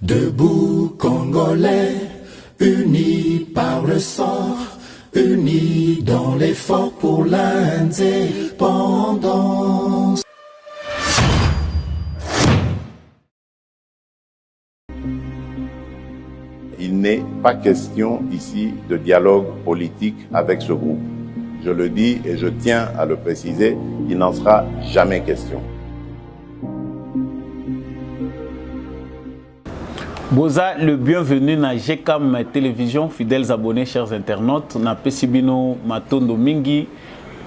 Debout Congolais, unis par le sang, unis dans l'effort pour l'indépendance. Il n'est pas question ici de dialogue politique avec ce groupe. Je le dis et je tiens à le préciser, il n'en sera jamais question. Boza, le bienvenu na GCAM Télévision, fidèles abonnés, chers internautes. Na Pesibino Matondo Mingi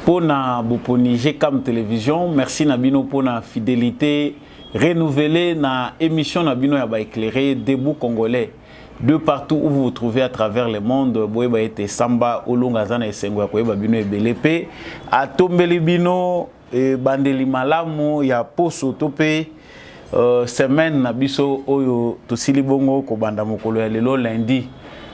pour na Boponi GCAM Télévision. Merci Nabino pour na fidélité renouvelée na émission Nabino Yaba éclairé debout congolais. De partout où vous vous trouvez à travers le monde, Boeba ete Samba, Olongazana et Sengwa Koeba Bino et Belepe, à Tombeli Bino, Bandeli Malamu, ya Poso Tope, semaine na biso oyo tosili bongo ko banda mokolo ya lelo lundi.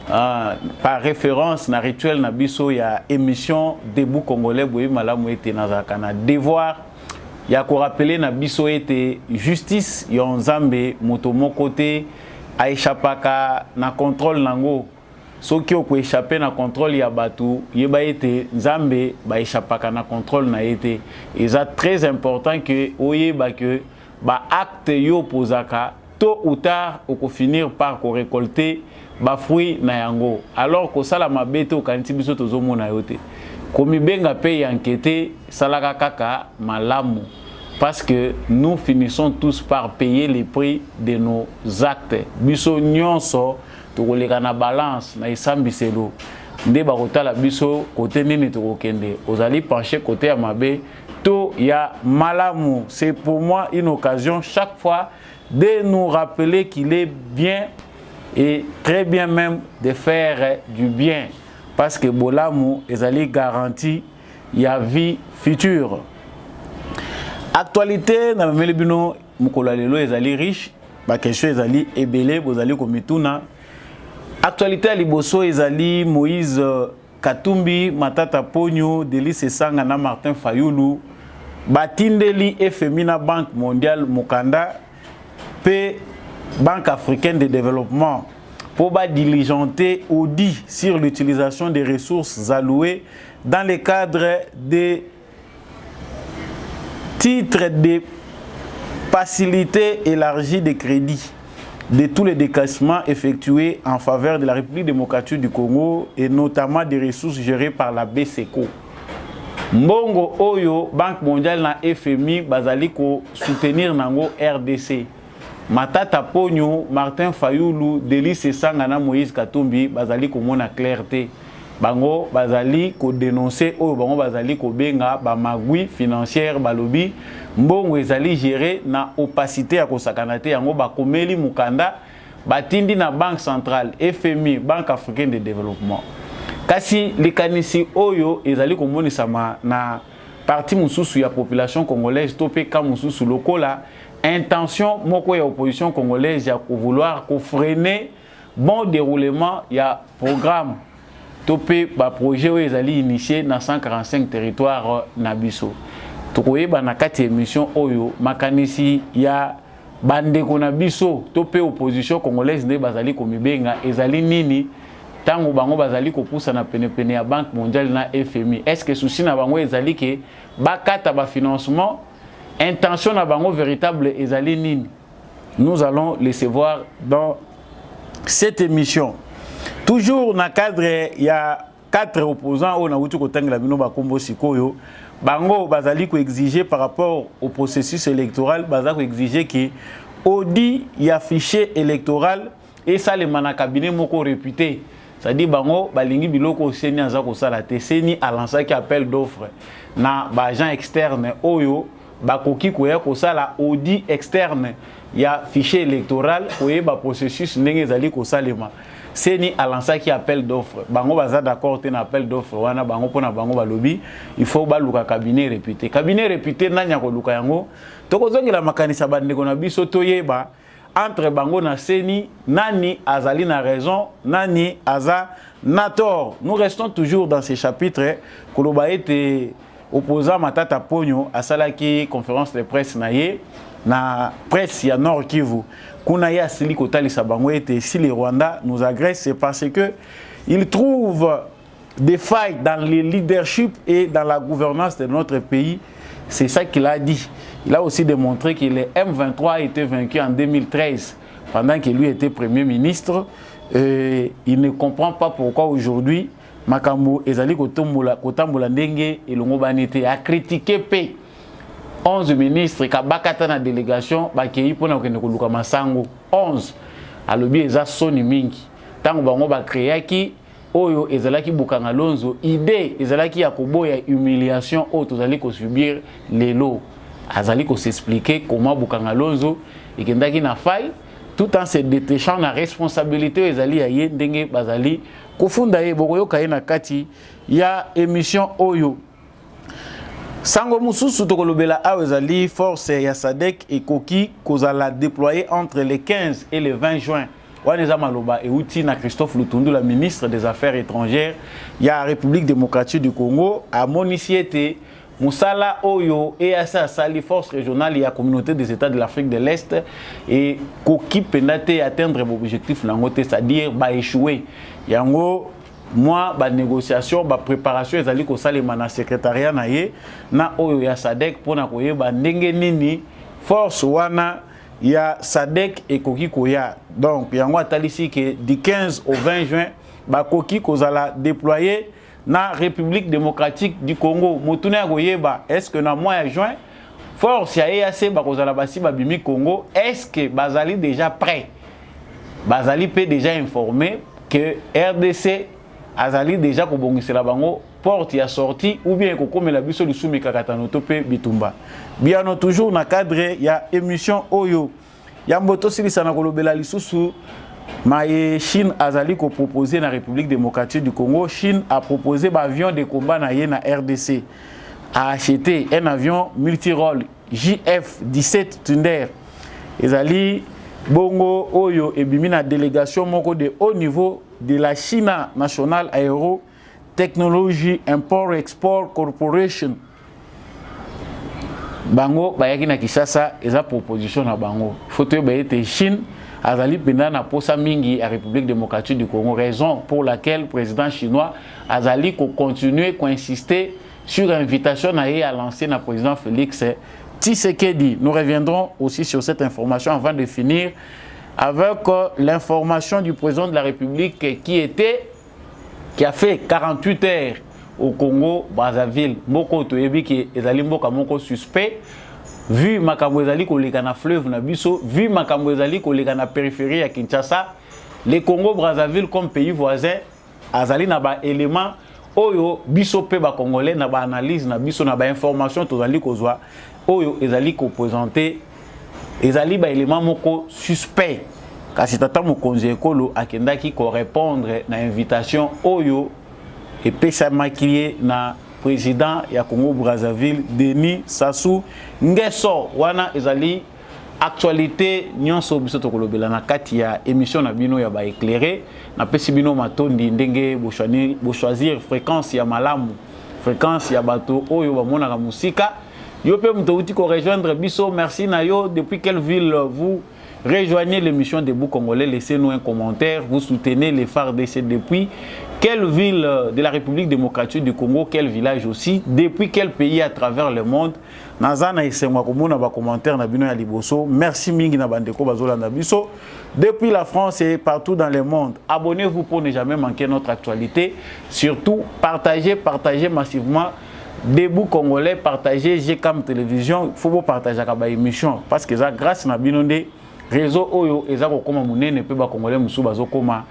Par référence na rituel na biso ya émission debout congolais Boeba Malamu ete nazaka na devoir ya ko rappeler na biso ete justice yon Nzambe moto moko te a échappaka na contrôle nango soki oko échapper na contrôle ya batu yeba ete Nzambe ba échappaka na contrôle na ete. Et ça très important que oyeba que ba acte yo posaka tôt ou tard oko finir par ko récolter ba fruit na yango, alors ko sala mabete o kanti biso tozomona yote komi benga pe enquêter salaka kaka malamu. Parce que nous finissons tous par payer les prix de nos actes. Biso nyonso tokoleka na balance na isambiselo. Nde bakota la biso côté nini tokokende. Ozali pencher côté ya mabe to ya malamu. C'est pour moi une occasion chaque fois de nous rappeler qu'il est bien et très bien même de faire du bien. Parce que bolamu ezali garantie ya vie future. Actualité na melebino mukolo lelo ezali riche, ba question ezali ebele bozali komituna. Actualité liboso ezali Moïse Katumbi, Matata Ponyo, Delice Sanga na Martin Fayulu, batindeli FMI na Banque mondiale Mukanda pe Banque africaine de développement pour diligenter audit sur l'utilisation des ressources allouées dans le cadre des titre de facilité élargie de crédit de tous les décassements effectués en faveur de la République démocratique du Congo et notamment des ressources gérées par la BCECO. Mbongo Oyo, Banque mondiale na FMI, bazali ko soutenir nango RDC. Matata Ponyo, Martin Fayulu, Delice Sanga na Moïse Katumbi, bazali ko mona clarté. Bango bazali ko dénoncer oyo bango bazali ko benga ba magui financière balobi mbongo ezali géré na opacité ya kosakana te yango ba komeli mukanda batindi na Banque centrale FMI Banque africaine de développement. Kasi likanisi oyo ezali ko monisama na parti mususu ya population congolaise topé ka mususu lokola intention moko ya opposition congolaise ya ko vouloir ko freiner bon déroulement ya programme topé ba projet où ezali initié dans 145 territoires nabiso. Tokoyeba na kati émission oyo makanisi ya bandeko nabiso topé opposition congolaise ne bazali komibenga ezali nini tango bango bazali kopusa na pene ya Banque mondiale na FMI. Est-ce que souci na bango ezali ke bakata ba financement intention na bango véritable ezali nini? Nous allons les savoir dans cette émission. Toujours dans le cadre, il y a 4 opposants au Naoutou Kotangla Bino Bakombo Sikoyo. Bango bazali ko exiger par rapport au processus électoral, bazali ko exiger que audit y a fichier électoral et ça les mana cabinet moko réputé. Ça dit bango balingi biloko seni azako sala te seni a lancé qui appel d'offres na ba agent externe oyo bakoki koya ko sala audit externe y a fichier électoral koye ba processus ndenge ezali ko salema. Seni a lancé qui appel d'offres. Bango baza d'accord te na appel d'offres wana bango pona bango balobi il faut baluka cabinet réputé. Cabinet réputé nanya ko luka yango. Tokozongela makanisa bandeko na biso toyeba entre bango na seni nani azali na raison nani aza na tort. Nous restons toujours dans ces chapitres koloba ete opposant Matata Ponyo à salaki conférence de presse naie na presse ya Nord Kivu kuna ya sili kotalisa bango ete si le Rwanda nous agresse, c'est parce que il trouve des failles dans le leadership et dans la gouvernance de notre pays. C'est ça qu'il a dit. Il a aussi démontré que le M23 a été vaincu en 2013 pendant que lui était Premier ministre. Il ne comprend pas pourquoi aujourd'hui Makambo ezali kotambola ndenge elongo banete a critiqué P 11 ministres kabakata na délégation bakei pona kende koluka masango 11 alobi eza soni mingi tango bango ba créaki oyo ezalaki bukanga lonzo idée ezalaki ya koboya humiliation o tozali ko subir lelo azali ko s'expliquer comment bukanga lonzo ekendaki na faille tout en se détachant la responsabilité ezali ya ye ndenge bazali kofunda ye bokoyo kaina kati ya émission oyo sango mususu tokolobela awe ezali force ya SADC et koki kozala déployer entre le 15 et le 20 juin Waneza Maloba et outi na Christophe Lutundu, la ministre des Affaires étrangères, il y a la République démocratique du Congo, à Moniciété, Moussala Oyo et à sa sali force régionale et à la communauté des États de l'Afrique de l'Est et Koki Penate atteindre l'objectif, c'est-à-dire échouer. Yango, moi, la négociation, la préparation, les alliés qui sont dans secrétariat na Oyo ya SADC pour na ndenge nini force wana ya SADC et Koki Koya. Donc, yango atalisi que du 15 au 20 juin, ba Koki kozala déployer na République démocratique du Congo. Motune agoyeba, est-ce que na mois de juin, force ya EAC ba kozala basi ba bimi Congo, est-ce que bazali déjà prêt? Bazali peut déjà informé que RDC azali déjà ko bongisela bango porte ya sortie ou bien ko komela biso lusumi kakatano topé bitumba. Biano toujours na cadre ya émission Oyo. Ya mboto silisa na kolobela lisusu maye Chine azali ko proposer na République démocratique du Congo. Chine a proposé ba avion de combat na ye na RDC a acheté un avion multirôle JF-17 Thunder. Ezali bongo Oyo ebimi na délégation moko de haut niveau de la China National Aero Technology Import Export Corporation. Bango bayaki na Kinshasa eza proposition na bango. Faut bayete Chine azali penda na posa mingi à République démocratique du Congo, raison pour laquelle le président chinois azali ko continuer ko insister sur l'invitation à lancer na président Félix Tshisekedi. Nous reviendrons aussi sur cette information avant de finir avec l'information du président de la République qui a fait 48 heures au Congo, Brazzaville. Moko toyebi ki ezali mboka moko suspect. Vu makambo ezali koleka na fleuve na biso, vu makambo ezali koleka na périphérie ya Kinshasa, le Congo Brazzaville comme pays voisin azali na ba élément oyo biso pe ba congolais na ba analyse na biso na ba information tozali kozwa oyo ezali ko présenter ezali ba élément moko suspect kasi tata mokonzi ekolo akendaki ko répondre na invitation oyo et pesa makiye na président ya Congo Brazzaville Denis Sassou Nguesso wana ezali actualité nyonso biso tokolobela na kati ya émission na bino ya ba éclairé na pesi bino matondi ndenge bo choisir fréquence ya malamu fréquence ya bato oyo ba mona ka musika yo pe mto uti ko rejoindre biso. Merci na yo. Depuis quelle ville vous rejoignez l'émission Debout Congolais? Laissez-nous un commentaire. Vous soutenez les phares d'essai depuis quelle ville de la République démocratique du Congo, quel village aussi, depuis quel pays à travers le monde. Nazana isemwa komona ba commentaire na bino ya liboso. Merci mingi na bandeko bazola na biso depuis la France et partout dans le monde. Abonnez-vous pour ne jamais manquer notre actualité. Surtout partagez massivement Debout Congolais, partagez GCAM Télévision. Il faut vous partager la émission parce que ça grâce à Binonde réseau oyo ezako koma munene pe ba Congolais musu bazo koma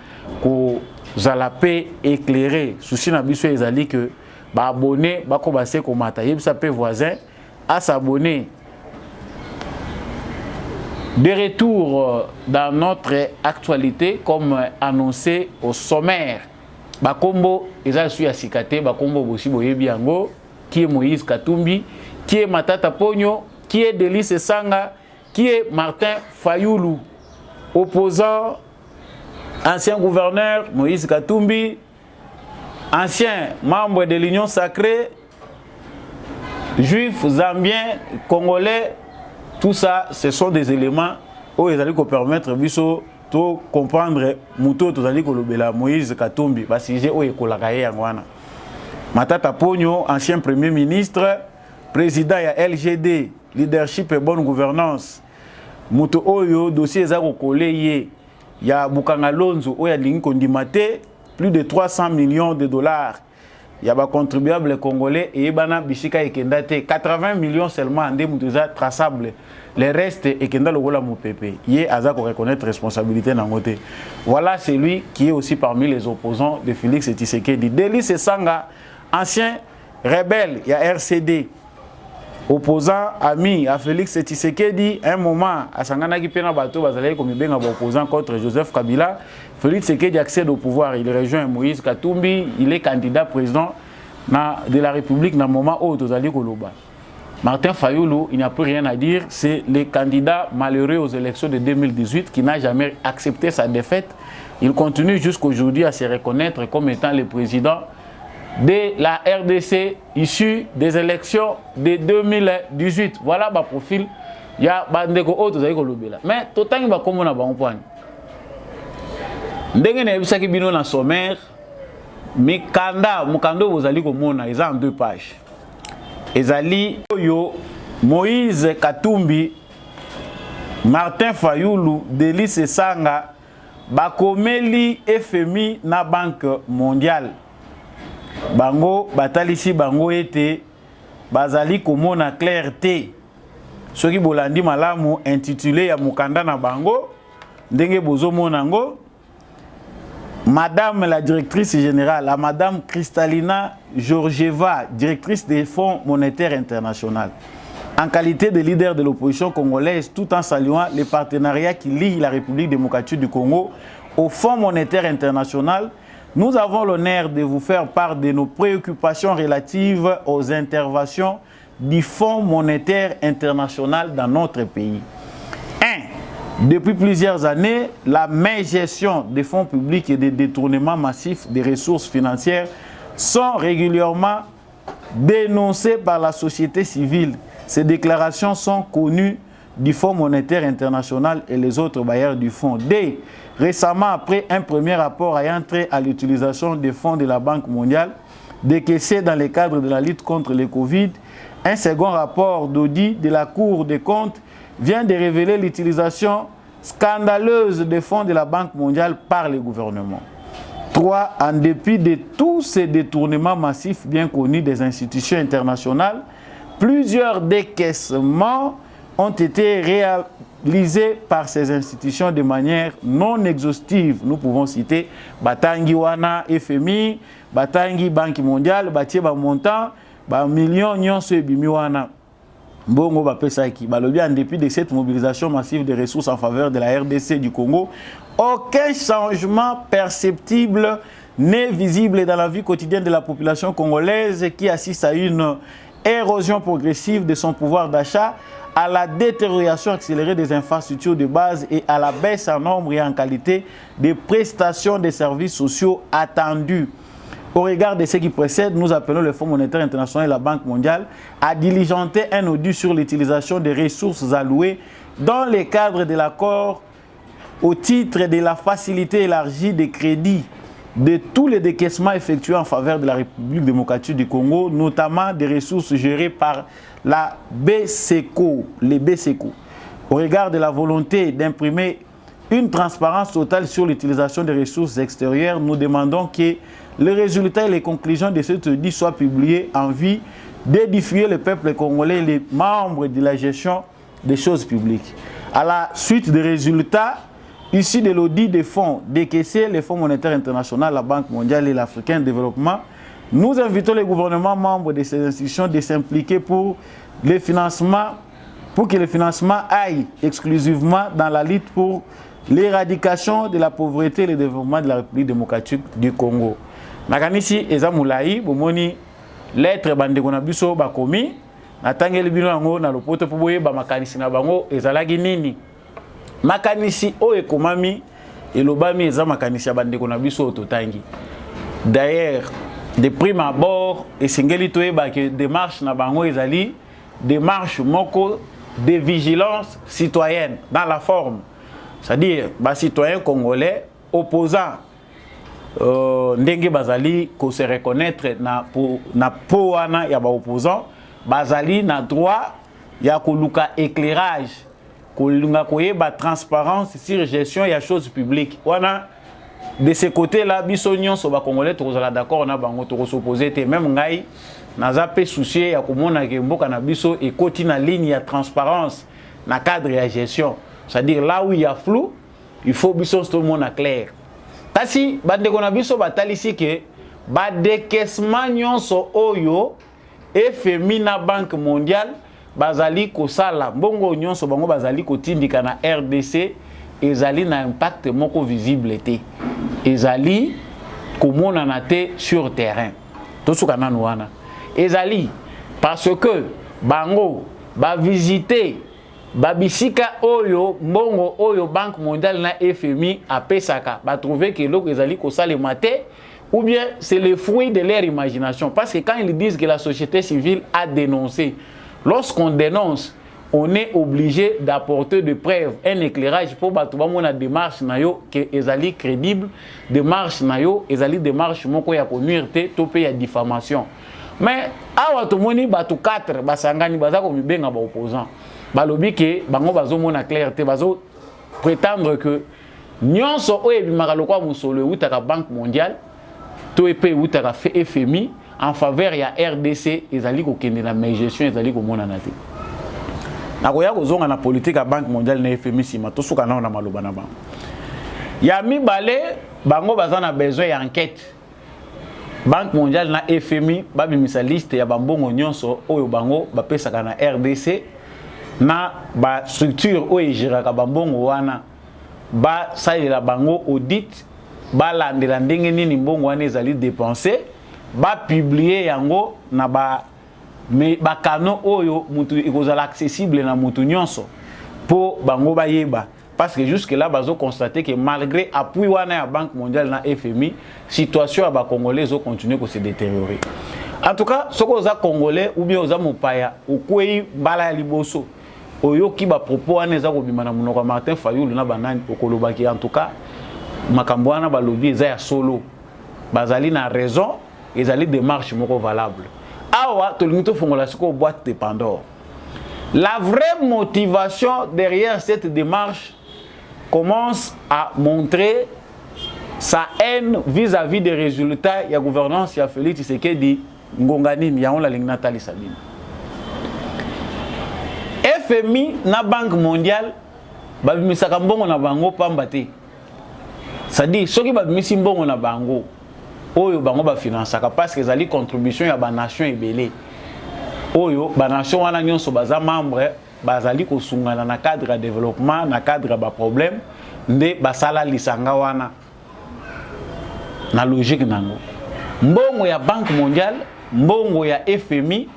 ko zalape éclairé souci na biso ezali que ba abonné ba ko basé ko mata yebisa pe voisin à s'abonner. De retour dans notre actualité comme annoncé au sommaire. Bakombo ezali suya sikate bakombo bosi boyebi yango qui est Moïse Katumbi, qui est Matata Pogno, qui est Délice Sanga, qui est Martin Fayoulou, opposant, ancien gouverneur Moïse Katumbi, ancien membre de l'Union sacrée, juif, zambien, congolais, Tout ça, ce sont des éléments où ils allaient permettre de comprendre Mouto Tozali Kolobela Moïse Katumbi, Basije Oye Kolakaye Yangwana. Matata Pogno, ancien premier ministre, président ya LGD, leadership et bonne gouvernance. Mouto Oyo, dossier Zako Koleye, ya Bukanga Lonzo, Oya Lingi Kondimate, plus de 300 millions de dollars. Il y a des contribuables congolais et Ebana Bishika et Kendate, 80 millions seulement en démoutoza traçables. Les restes et Kenda Logola Moupepe. Il y a à reconnaître responsabilité dans le côté. Voilà celui qui est aussi parmi les opposants de Félix Tshisekedi. Delis Sanga, ancien rebelle, il y a RCD. Opposant, ami à Félix Tshisekedi, un moment, à Sangana Kipena Bato, Bazalé comme bien opposant contre Joseph Kabila. Félix Tshisekedi accède au pouvoir, il rejoint Moïse Katumbi, il est candidat président de la République dans le moment où Tozali Koloba. Martin Fayoulou, il n'y a plus rien à dire, c'est le candidat malheureux aux élections de 2018 qui n'a jamais accepté sa défaite. Il continue jusqu'aujourd'hui à se reconnaître comme étant le président de la RDC issu des élections de 2018. Voilà le profil. Il y a Bandeko Tozali Kolobela. Mais tout le temps, il va comme on a un point. Ndenge na ebisaki bino na sommaire mukando bozali komona eza en 2 pages. Ezali oyo Moïse Katumbi, Martin Fayoulou, Delis Sanga bakomeli FMI na Banque mondiale. Bango batalisi bango ete bazali komona clarté. Soki bolandi malamu intitulé ya mukanda na bango ndenge bozomona ngo. Madame la directrice générale, la Madame Kristalina Georgieva, directrice des Fonds monétaires internationaux, en qualité de leader de l'opposition congolaise, tout en saluant les partenariats qui lient la République démocratique du Congo au Fonds monétaire international, nous avons l'honneur de vous faire part de nos préoccupations relatives aux interventions du Fonds monétaire international dans notre pays. 1. Depuis plusieurs années, la mégestion des fonds publics et des détournements massifs des ressources financières sont régulièrement dénoncées par la société civile. Ces déclarations sont connues du Fonds monétaire international et les autres bailleurs du fonds. Dès récemment, après un premier rapport ayant trait à l'utilisation des fonds de la Banque mondiale, décaissés dans le cadre de la lutte contre le Covid, un second rapport d'audit de la Cour des comptes vient de révéler l'utilisation scandaleuse des fonds de la Banque mondiale par le gouvernement. 3. En dépit de tous ces détournements massifs bien connus des institutions internationales, plusieurs décaissements ont été réalisés par ces institutions de manière non exhaustive. Nous pouvons citer Batangi Wana, FMI, Batangi Banque mondiale, Batieba Montant, millions Nyon Sebimi Wana. Bongo Bapesaki, balobi en dépit de cette mobilisation massive des ressources en faveur de la RDC du Congo, aucun changement perceptible n'est visible dans la vie quotidienne de la population congolaise qui assiste à une érosion progressive de son pouvoir d'achat, à la détérioration accélérée des infrastructures de base et à la baisse en nombre et en qualité des prestations des services sociaux attendus. Au regard de ce qui précède, nous appelons le Fonds monétaire international et la Banque mondiale à diligenter un audit sur l'utilisation des ressources allouées dans le cadre de l'accord au titre de la facilité élargie des crédits de tous les décaissements effectués en faveur de la République démocratique du Congo, notamment des ressources gérées par la BCECO, les BCECO. Au regard de la volonté d'imprimer une transparence totale sur l'utilisation des ressources extérieures, nous demandons que les résultats et les conclusions de cet audit soient publiés en vue d'édifier le peuple congolais et les membres de la gestion des choses publiques. À la suite des résultats issus de l'audit des fonds décaissés, les Fonds monétaires internationaux, la Banque mondiale et l'Africain de développement, nous invitons les gouvernements membres de ces institutions de s'impliquer pour que le financement aille exclusivement dans la lutte pour l'éradication de la pauvreté et le développement de la République démocratique du Congo. Nakanisi eza mulai bomoni lettre bandeko na biso bakomi natangeli bino yango na lopoto po boyeba makanisi na bango ezalaki nini. Makanisi oyo ekomami elobami eza makanisi ya bandeko na biso totangi. D'ailleurs, de prime abord esengeli toyeba ke démarche na bango ezali démarche moko de vigilance citoyenne dans la forme. C'est-à-dire, les citoyens congolais opposants, ndenge bazali ko se reconnaître na poana ya ba opposants, bazali na droit ya koluka éclairage, kolunga koyeba transparence sur gestion ya choses publiques. Wana de ce côté-là, biso nyonso ba congolais tozala d'accord na bango to s'opposer te, même ngai naza pe soucier ya komona ke mboka na biso et koti na ligne ya transparence na cadre ya gestion. C'est-à-dire là où il y a flou, il faut biso tout le monde clair. Kasi bandeko na biso batalisi ke ba décaissement nyonso oyo FMI na Banque mondiale bazali kosala mbongo nyonso bango bazali kotindika na RDC ezali na impact moko visible te. Ezali komona na te sur terrain. Tosuka nanu wana. Ezali parce que bango ba visiter babisika oyo mbongo oyo Banque mondiale na FMI apesaka ba trouver que loko ezali kosalema te, ou bien c'est le fruit de leur imagination, parce que quand ils disent que la société civile a dénoncé, lorsqu'on dénonce, on est obligé d'apporter des preuves, un éclairage pour battre la démarche nayo que ezali crédible, démarche nayo ezali démarche moko ya konnuire te to pe ya diffamation. Mais awa to moni batu 4 basangani bazako mibenga ba opposant. Balobi ke bango bazo mona clarté bazo prétendre que nyonso oye bimaka lokwa musolo utaka Banque mondiale to epe utaka FMI en faveur ya RDC ezali ko kende na gestion ezali ko mona na te. Nakoya kozonga na politique ya Banque mondiale na FMI sima to suka na maloba na bango. Ya mibale bango bazana besoin ya enquête. Banque mondiale na FMI babimisa liste ya bambongo nyonso oyo bango bapesaka na RDC na ba structure oyo jiraka bambongo wana ba salela bango audit ba landela ndenge nini mbongo wana ezali dépenser ba publier yango na ba canaux oyo mutu ekozala accessible na mutu nyonso po bango bayeba, parce que jusque là bazo constater que malgré appui wana ya Banque mondiale na FMI, situation ya ba congolais zo continuer ko se détériorer. En tout cas, soko za congolais ou bien oza mopaya okwei mbala ya liboso oyoki ba propos wana eza ko bimana munoko Martin Fayulu na banani okolobaki, en tout cas makambo wana balobi eza ya solo, bazali na raison, ezali démarche moko valable. Awa tolingi fongola siko boîte de Pandore. La vraie motivation derrière cette démarche commence à montrer sa haine vis-à-vis des résultats de la gouvernance de Félix Tshisekedi Ngonganini ya on la ligne Nathalie Sabine. FMI na Banque mondiale babimisaka mbongo na bango pambate. C'est-à-dire soki babimisi mbongo na bango oyo bango ba financaka parce que ezali contribution ya ba nation ebele. Oyo ba nation wana nyonso baza membre bazali kosungana na cadre de développement na cadre ba problème nde basala lisanga wana na logique nango. Mbongo ya Banque mondiale, mbongo ya FMI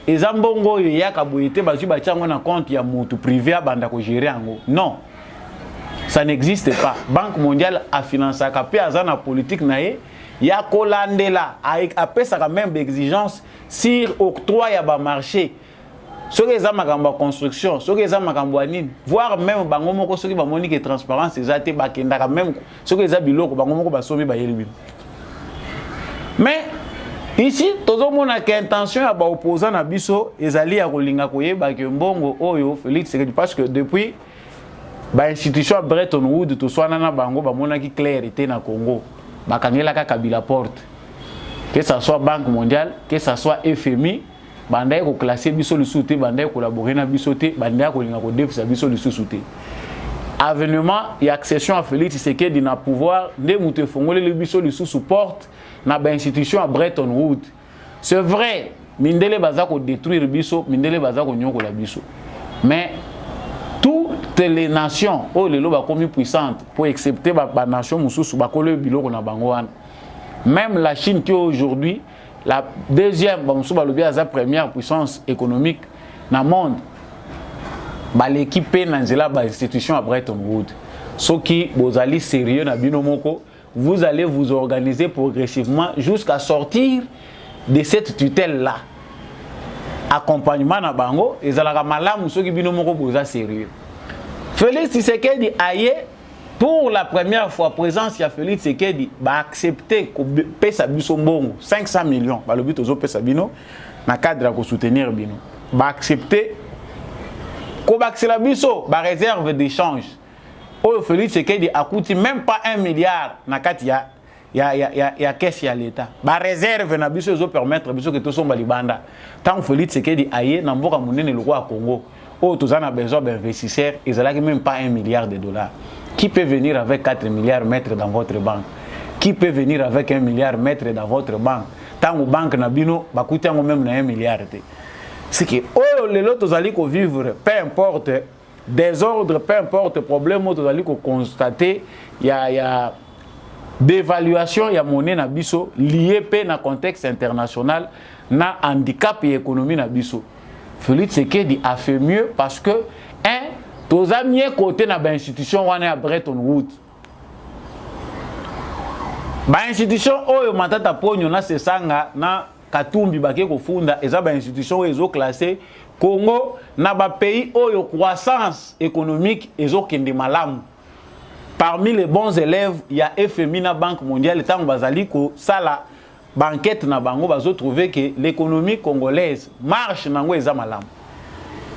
eza mbongo oyo yaka boyete bazu batiango na compte ya mutu privé abanda ko gérer yango. Non. Ça n'existe pas. Banque mondiale a financé pe azana politique nae ya kolandela apesaka même d'exigence sur octroi ya ba marché. Soki eza makambo construction, soki eza makambo nini, voire même bango moko soki ba moni que transparence ezate bakendaka même soki eza biloko bango moko basomi ba yeli. Mais ici tozomona que intention ya ba opposant na biso ezali ya kolinga koyeba ke mbongo oyo Félix Tshisekedi, parce que depuis ba institution Bretton Woods to swana na bango ba mona ki clarité na Congo bakangela ka Kabila porte, que ça soit Banque mondiale, que ça soit FMI, bandaye ko classer biso lisusu te, bandaye collaborer na biso te, bandaye ko linga ko defisa biso lisusu te. Avènement et accession à Félix Tshisekedi na pouvoir nde mutu fongole le biso lisusu porte na ba institution à Bretton Woods. C'est vrai, mindele baza ko détruire biso, mindele baza ko nyoko la biso. Mais toutes les nations oh les loba comme puissantes pour accepter ba nation mususu ba kolo biloko na bango wana. Même la Chine qui aujourd'hui la deuxième la première puissance économique dans le monde, l'équipe dans l'institution à Bretton Woods. Ce qui vous allez sérieux na binomoko, vous allez vous organiser progressivement jusqu'à sortir de cette tutelle là. accompagnement na bango ezalaka malamu soki bino moko boza sérieux. Félix Tshisekedi aye pour la première fois présence ya Félix Tshisekedi ba accepter ko pesa biso mbongo 500 millions ba lobi tozo pesa bino na cadre ko soutenir bino ba accepter ko ba axela biso ba réserve d'échange oyo Félix Tshisekedi akuti même pas 1 milliard na kati ya caisse ya l'état ba réserve na biso zo permettre biso que to somba libanda tant Félix Tshisekedi aye na mboka munene le roi Congo oyo tozana besoin d'investisseurs ezalaki même pas 1 milliard de dollars. Qui peut venir avec 4 milliards mettre dans votre banque? Qui peut venir avec 1 milliard mettre dans votre banque? Tant que banque na bino bakuti yango même na 1 milliard. C'est que oh les lots tozali ko vivre peu importe désordre, peu importe problème tozali ko constater ya d'évaluation ya monnaie na biso lié pe na contexte international na handicap et économie na biso. Félix Tshisekedi a fait mieux parce que tous amis côté na ba institution wana ya Bretton Woods. Ba institution oyo matata ponyo na sesanga na Katumbi bake ko funda eza ba institution ezo classé Congo na ba pays oyo croissance économique ezo kende malamu. Parmi les bons élèves, il y a FMI na Banque mondiale tant bazali ko sala banquette na bango bazo trouver que l'économie congolaise marche nango eza malamu.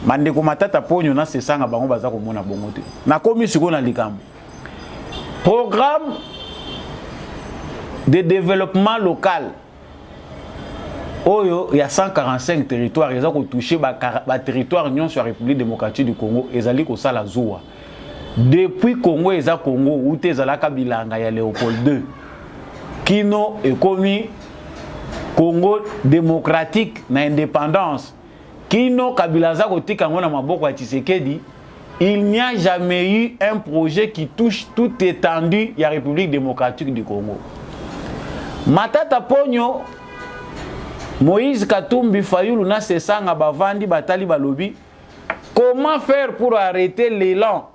Mandeko matata ponyo na sesanga bango baza ko mona bongo te na komi siko na likambo programme de développement local oyo ya 145 territoires eza ko toucher ba territoire union sur la République démocratique du Congo ezali ko sala zuwa depuis Congo eza Congo ute ezalaka bilanga ya Léopold II kino ekomi Congo démocratique na indépendance Kino Kabila za kotika ngona maboko ya Tshisekedi, il n'y a jamais eu un projet qui touche toute étendue de la République démocratique du Congo. Matata Ponyo, Moïse Katumbi Fayulu na sesanga bavandi batali balobi, comment faire pour arrêter l'élan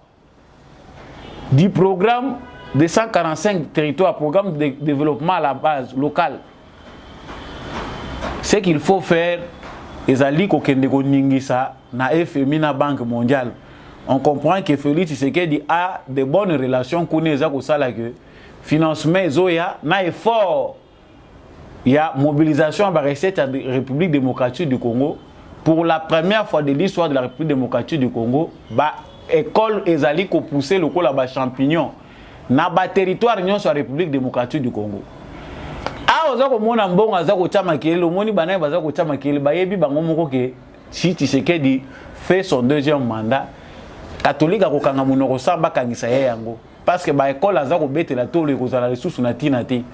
du programme de 145 territoires, programme de développement à la base locale? Ce qu'il faut faire, ezali ko kende ko ningisa na FMI na Banque mondiale. On comprend que Félix Tshisekedi a de bonnes relations kuneza ko sala que financement ezoya na effort ya mobilisation ba recette de la République démocratique du Congo pour la première fois de l'histoire de la République démocratique du Congo ba école ezali ko pousser le kola ba champignon na ba territoire union sur la République démocratique du Congo. Ozako mona mbongo azako chama kile moni banaye bazako chama kile bayebi bango moko ke si Tshisekedi fait son deuxième mandat catholique akokanga munoko samba kangisa ye yango parce que ba école azako betela tolo ekozala ressources na tinati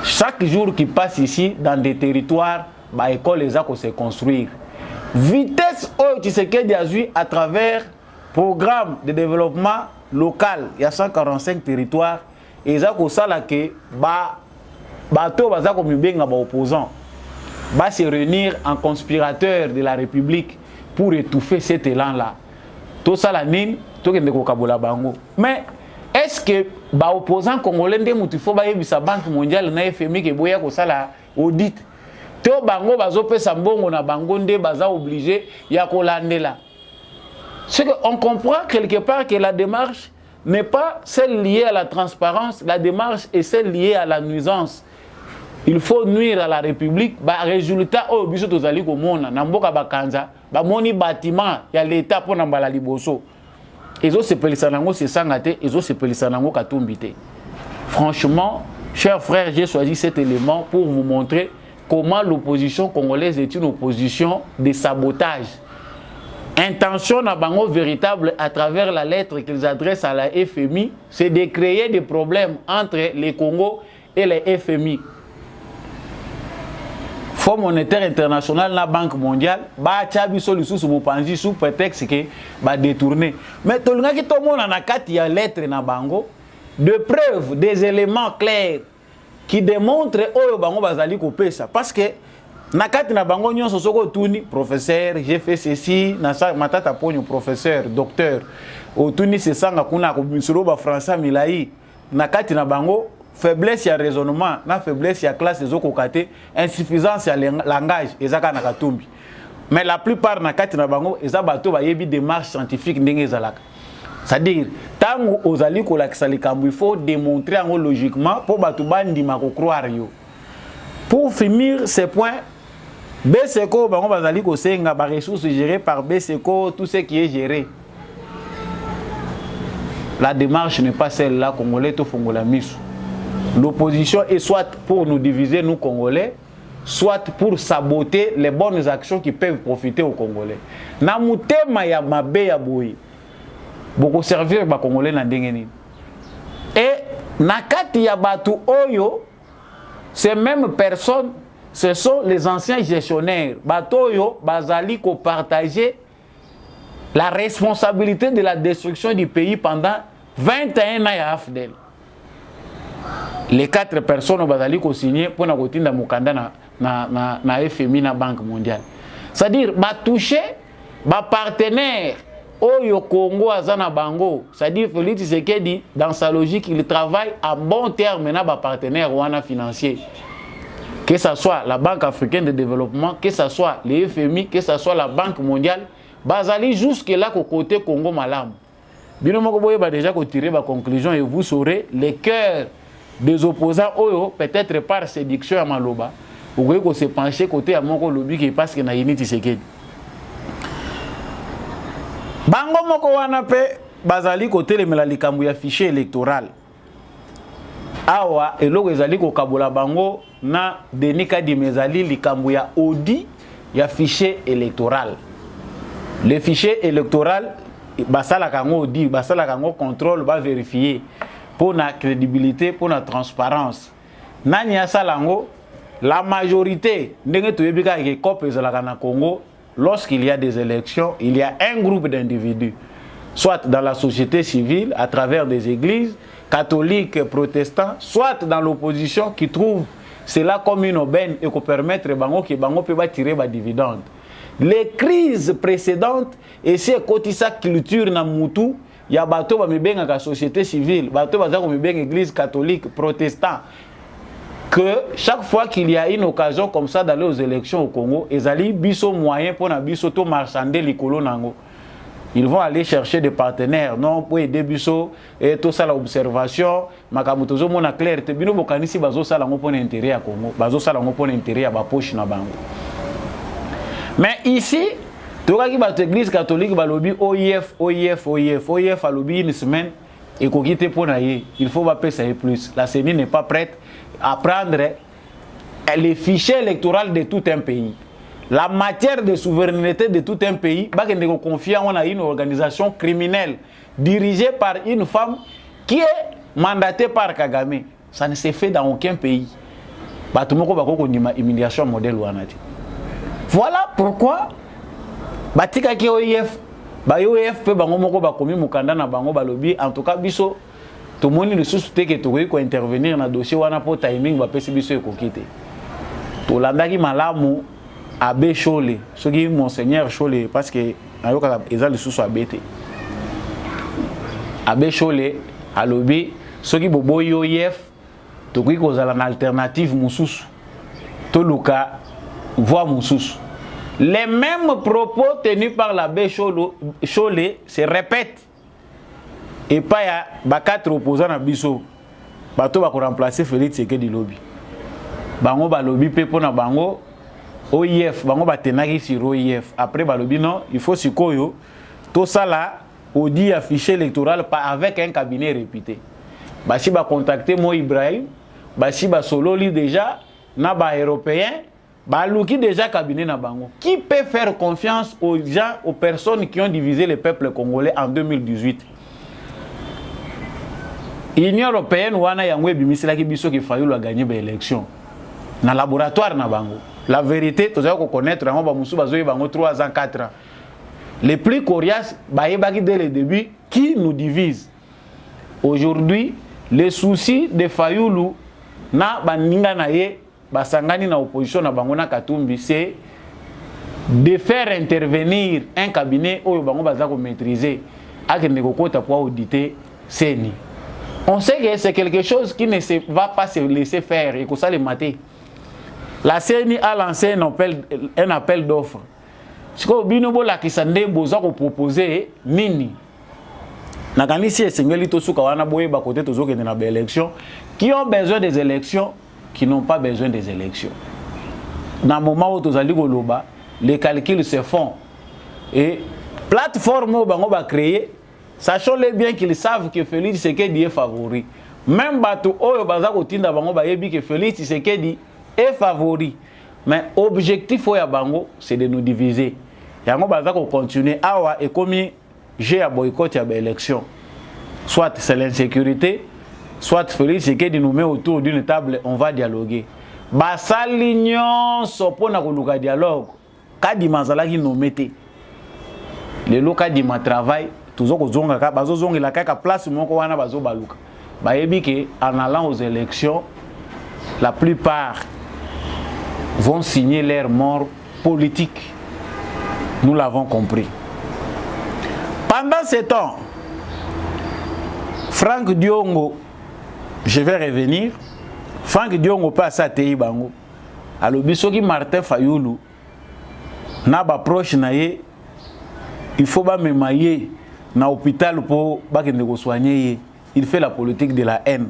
chaque jour qui passe ici dans des territoires ba école ezako se construire vitesse au Tshisekedi azui à travers programme de développement local il y a 145 territoires ezako sala ke ba bateau bazako mibenga ba opposants va se réunir en conspirateurs de la République pour étouffer cet élan là. Tout ça la nine, tout que ndeko kabola bango. Mais est-ce que ba opposants congolais ndé mutifo ba yebisa Banque mondiale na FMI ke boya ko sala audit. To bango bazo pesa mbongo na bango ndé baza obligé ya ko landela. C'est que on comprend quelque part que la démarche n'est pas celle liée à la transparence, la démarche est celle liée à la nuisance. Il faut nuire à la République. Bah, résultat, oh, biso tozali komona, namboka bakanza, ba moni bâtiment, ya l'État pour nambala liboso. Ezo sepelisa nango se sangate, ezo sepelisa nango katumbite. Franchement, chers frères, j'ai choisi cet élément pour vous montrer comment l'opposition congolaise est une opposition de sabotage. Intention na bango véritable à travers la lettre qu'ils adressent à la FMI, c'est de créer des problèmes entre les Congo et les FMI. Fonds monétaire international, la Banque mondiale, ba chabi solution sous mopanzi sous prétexte que ba détourner. Mais tout le monde qui tout le monde en a quatre y a lettre na bango de preuves, des éléments clairs qui démontrent oh bango bazali ko pesa parce que na kati na bango nyonso soko tuni professeur j'ai fait ceci na sa matata ponyo professeur docteur otuni se sanga kuna ko misuro ba français milai na kati na bango faiblesse ya raisonnement na faiblesse ya classe ezoko kate insuffisance ya langage ezaka na katumbi mais la plupart na kati na bango eza bato ba yebi démarche scientifique ndenge ezalaka. C'est-à-dire tango ozali ko lakisa likambo il faut démontrer en logiquement pour bato bandima ko croire yo. Pour finir ces points, BSECO bango bazali ko senga ba ressources gérées par BSECO, tout ce qui est géré. La démarche n'est pas celle-là congolais to fongola misu. L'opposition est soit pour nous diviser nous Congolais, soit pour saboter les bonnes actions qui peuvent profiter aux Congolais. Na mutema ya mabe ya boyi. Beaucoup servir ba Congolais na ndenge nini. Et na kati ya batu oyo, ces mêmes personnes, ce sont les anciens gestionnaires. Batu oyo bazali ko partager la responsabilité de la destruction du pays pendant 21 ans à AFDEL. Les 4 personnes bazali ko signé pour na kotinda mukanda na FMI na Banque mondiale. C'est-à-dire ba toucher ba partenaire Oyo Congo azana bango, c'est-à-dire Félix Tshisekedi dans sa logique il travaille à bon terme na ba partenaire wana financier. Que ce soit la Banque africaine de développement, que ce soit le FMI, que ce soit la Banque mondiale, bazali jusque là au côté Congo malam. Bino moko boye ba déjà ko tirer ba conclusion et vous saurez les cœurs des opposants oyo peut-être par séduction à maloba. Vous voyez qu'on s'est penché côté à moko lobby qui parce que na yini Tshisekedi. Bango moko wana pe bazali côté le likambo ya fichier électoral. Awa eloko ezali ko kabola bango na denika di mezali likambo ya audit ya fichier électoral. Le fichier électoral basala kango audit, basala kango contrôle, ba vérifier pour la crédibilité, pour la transparence. Nani asalango la majorité ndenge toyebika ke COP ezalaka na Congo. Lorsqu'il y a des élections, il y a un groupe d'individus, soit dans la société civile, à travers des églises, catholiques, protestants, soit dans l'opposition qui trouve cela comme une aubaine et qui permet que Bango peut tirer des dividendes. Les crises précédentes, et c'est kotisa culture na mutu, il y a bateau ba mibenga ka société civile, bateau ba zako mibenga église catholique, protestant. Que chaque fois qu'il y a une occasion comme ça d'aller aux élections au Congo, ils allaient biso moyen pour na biso to marchander likolo nango. Ils vont aller chercher des partenaires non pour aider biso et tout ça l'observation, makamutozo mona clair te bino bokanisi bazo sala ngo pour intérêt à Congo, bazo sala ngo pour intérêt à ba poche na bango. Mais ici, toka ki ba église catholique ba lobby OIF a lobby une semaine et ko kité pour na yé, il faut pas payer plus. La CENI n'est pas prête à prendre les fichiers électoraux de tout un pays. La matière de souveraineté de tout un pays, on confie à une organisation criminelle dirigée par une femme qui est mandatée par Kagame. Ça ne s'est fait dans aucun pays. Voilà pourquoi batika ki OIF peut en tout cas biso tout le monde ne sous que tu peux intervenir dans le dossier wana pour timing va pesi biso ekokite. To landaki malamu abe Chole, ce qui monseigneur Chole parce que ayoka eza le sous abete. Abe Chole alobi ce qui bobo yoyef to ko kozala na alternative mususu. To luka voix mususu. Les mêmes propos tenus par l'abbé Chole se répètent. Et pas ya ba 4 opposants na biso bato ba ko remplacer Félix Tshisekedi lobby bango ba lobby pe pona bango OIF bango ba tenaki sur OIF après ba lobby non il faut sikoyo tout ça là audit affiché électoral pas avec un cabinet réputé ba si ba contacter Mo Ibrahim ba si ba sololi déjà na ba européen ba luki déjà cabinet na bango qui peut faire confiance aux gens aux personnes qui ont divisé le peuple congolais en 2018. L'Union européenne wana yango ebimisela ki biso ki Fayulu a gagné l'élection na laboratoire na bango. La vérité tu dois connaître yango ba musu bazoyi bango 3 ans 4 ans. Les plus coriaces bayebaki dès le début qui nous divise. Aujourd'hui, les soucis de Fayulu na baninga na ye basangani na opposition na bango na Katumbi c'est de faire intervenir un cabinet oyo bango bazako maîtriser akende kokota pour auditer CENI. On sait que c'est quelque chose qui ne va pas se laisser faire et que ça les mater. La CENI a lancé un appel d'offres. siko bino bolakisa nde boza ko proposer nini nakanisi esengeli tosuka wana boyeba côté tozokende na élection qui ont besoin des élections qui n'ont pas besoin des élections na moment où tozali koloba les calculs se font et plateforme bango ba créer sachant-les bien qu'ils savent que Félix Tshisekedi est favori même bato oyo baza kotinda bango ba yebi que Félix Tshisekedi est favori mais objectif ya bango c'est de nous diviser yango baza ko continuer awa et comme j'ai à boycott à l'élection. Soit c'est l'insécurité, soit Félix Tshisekedi nous met autour d'une table, on va dialoguer. Basalignon sopona koluka dialogue. Kadi mazala ki nous mette. Le loka di ma travail, toujours ko zonga ka bazo zonga la ka place moko wana bazo baluka. Ba yebi que en allant aux élections, la plupart vont signer leur mort politique. Nous l'avons compris. Pendant ce temps, Franck Diongo, je vais revenir. Franck Diongo passe à Teibango. Alors, bisoki Martin Fayoulou, n'a pas proche naie, il faut pas me mailler dans l'hôpital pour ne soigner. Il fait la politique de la haine.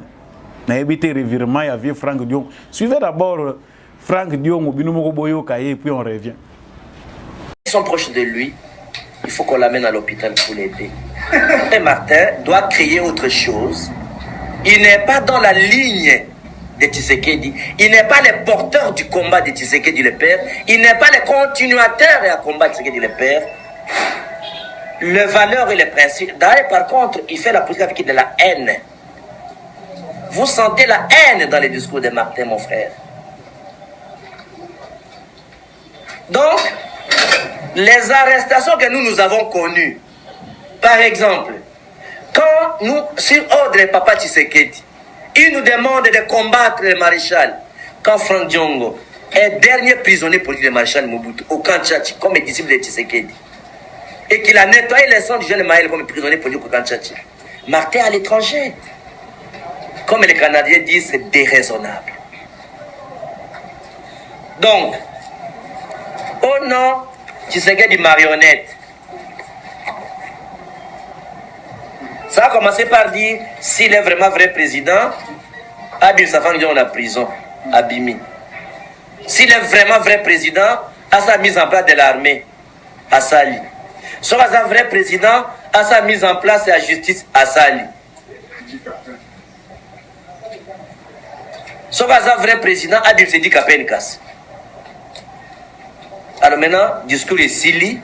N'a évité revirement à vieux Franck Diongo. Suivez d'abord Franck Diongo, Binomoko Boyo Kaye, puis on revient. Ils sont proches de lui. Il faut qu'on l'amène à l'hôpital pour l'aider. Et Martin doit créer autre chose. Il n'est pas dans la ligne de Tshisekedi. Il n'est pas le porteur du combat de Tshisekedi le père. Il n'est pas le continuateur du combat de Tshisekedi le père. Les valeurs et les principes. D'ailleurs, par contre, il fait la politique avec de la haine. Vous sentez la haine dans les discours de Martin, mon frère. Donc, les arrestations que nous avons connues, par exemple, quand nous, sur ordre de Papa Tshisekedi, il nous demande de combattre le maréchal, quand Franck Diongo est dernier prisonnier politique du maréchal Mobutu, au camp Tchachi, comme disciple de Tshisekedi, et qu'il a nettoyé les sangs du jeune Maël comme prisonnier politique au camp Tchachi, Martin à l'étranger. Comme les Canadiens disent, c'est déraisonnable. Donc, au nom Tshisekedi marionnette. Ça a commencé par dire, s'il est vraiment vrai président, Abim Safang dans la prison, Abimi. S'il est vraiment vrai président, à sa mise en place de l'armée, à Sali. Soit un vrai président, à sa mise en place de la justice, à Sali. Soit un vrai président, Abim Sedi Kapenkas. Alors maintenant, discours est Sili.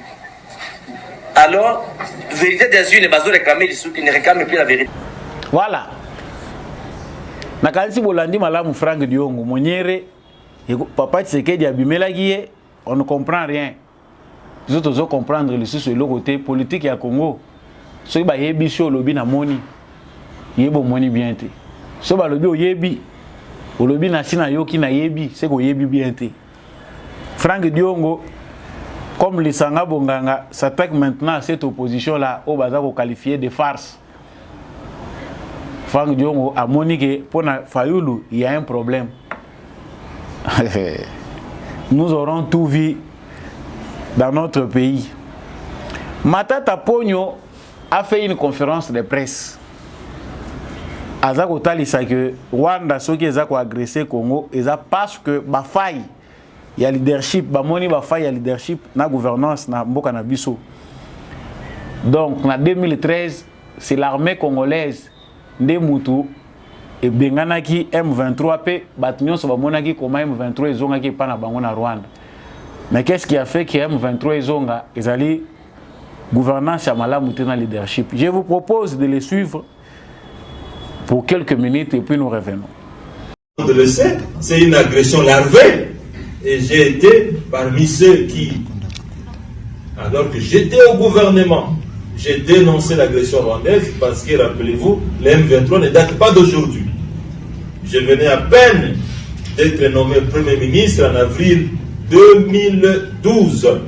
Alors, vérité des unes, il ne réclame plus la vérité. Voilà. Nakalisi bolandi malamu Franck Diongo, Moniere, Papa Tshisekedi abimelaki, on ne comprend rien. Nous autres comprendre le sur le côté politique à Congo. Ce qui va yebi sur le lobby na moni, yebo moni bien té. Ce ba lobby o yebi, o lobby na sina yoki na yebi, c'est ko yebi bien té. Franck Diongo, comme les Sanga Bonganga, s'attaque maintenant à cette opposition-là, au bazar qualifié de farce. Franck Diongo a moniqué pour Fayoulou, il y a un problème. Nous aurons tout vu dans notre pays. Matata Pogno a fait une conférence de presse. Azako talisa que Rwanda, ceux qui ont agressé Congo, ils ont parce que Bafaï. Il y a leadership, bamoni ba fa il y a leadership na gouvernance na mboka na biso. Donc en 2013, c'est l'armée congolaise de Moutou et benganaki M23 p batunyo so bamonaki comment M23 ezonga ki pa na bango na Rwanda. Mais qu'est-ce qui a fait que M23 ezonga ezali gouvernance ya malamu te na leadership. Je vous propose de les suivre pour quelques minutes et puis nous revenons. On le sait, c'est une agression larvée. Et j'ai été parmi ceux qui, alors que j'étais au gouvernement, j'ai dénoncé l'agression rwandaise parce que, rappelez-vous, le M23 ne date pas d'aujourd'hui. Je venais à peine d'être nommé Premier ministre en avril 2012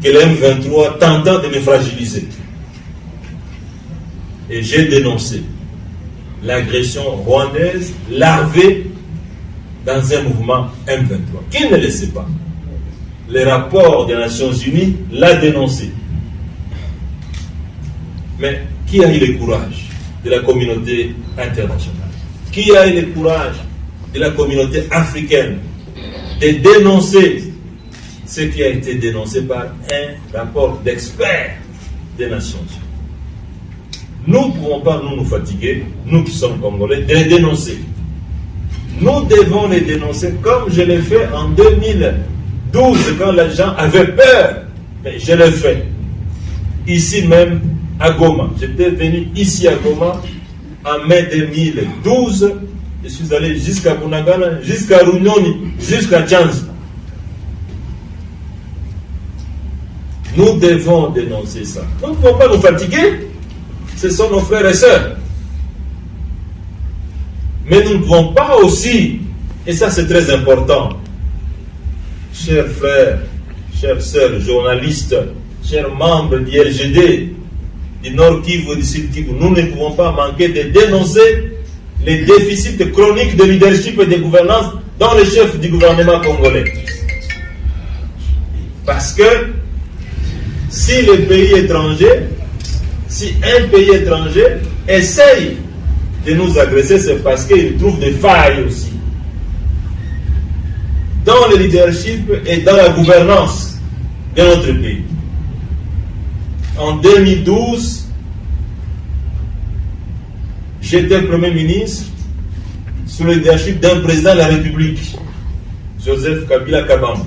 que le M23 tentant de me fragiliser. Et j'ai dénoncé l'agression rwandaise larvée dans un mouvement M23. Qui ne le sait pas? les rapports des Nations Unies l'a dénoncé. Mais qui a eu le courage de la communauté internationale? Qui a eu le courage de la communauté africaine de dénoncer ce qui a été dénoncé par un rapport d'experts des Nations Unies? Nous ne pouvons pas nous fatiguer, nous qui sommes Congolais, de les dénoncer. Nous devons les dénoncer comme je l'ai fait en 2012 quand les gens avaient peur. Mais je l'ai fait. Ici même à Goma. J'étais venu ici à Goma en mai 2012. Je suis allé jusqu'à Bunagana, jusqu'à Runyoni, jusqu'à Djanzi. Nous devons dénoncer ça. Nous ne pouvons pas nous fatiguer. Ce sont nos frères et sœurs. Mais nous ne pouvons pas aussi, et ça c'est très important, chers frères, chères sœurs, journalistes, chers membres du LGD, du Nord Kivu et du Sud Kivu, nous ne pouvons pas manquer de dénoncer les déficits chroniques de leadership et de gouvernance dans le chef du gouvernement congolais. Parce que si les pays étrangers, si un pays étranger essaye de nous agresser, c'est parce qu'il trouve des failles aussi dans le leadership et dans la gouvernance de notre pays. En 2012, j'étais Premier ministre sous le leadership d'un président de la République, Joseph Kabila Kabamba.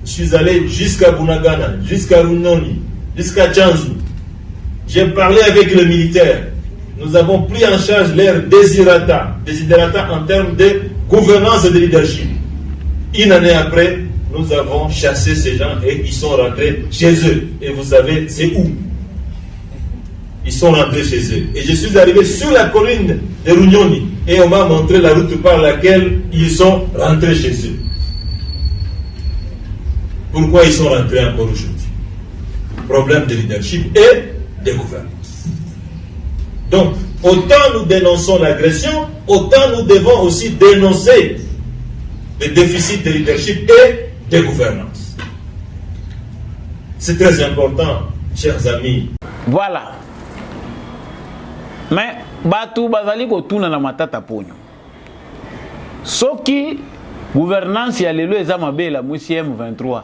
Je suis allé jusqu'à Bunagana, jusqu'à Runyoni, jusqu'à Djanzi. J'ai parlé avec les militaires. Nous avons pris en charge leurs desiderata en termes de gouvernance et de leadership. Une année après, nous avons chassé ces gens et ils sont rentrés chez eux. Et vous savez, c'est où? Ils sont rentrés chez eux. Et je suis arrivé sur la colline de Runyoni et on m'a montré la route par laquelle ils sont rentrés chez eux. Pourquoi ils sont rentrés encore aujourd'hui? Problème de leadership et de gouvernance. Donc, autant nous dénonçons l'agression, autant nous devons aussi dénoncer le déficit de leadership et de gouvernance. C'est très important, chers amis. Voilà. Mais, Batu bazali kotuna na matata ponyo. Soki gouvernance ya lelo eza mabela mwisi M23.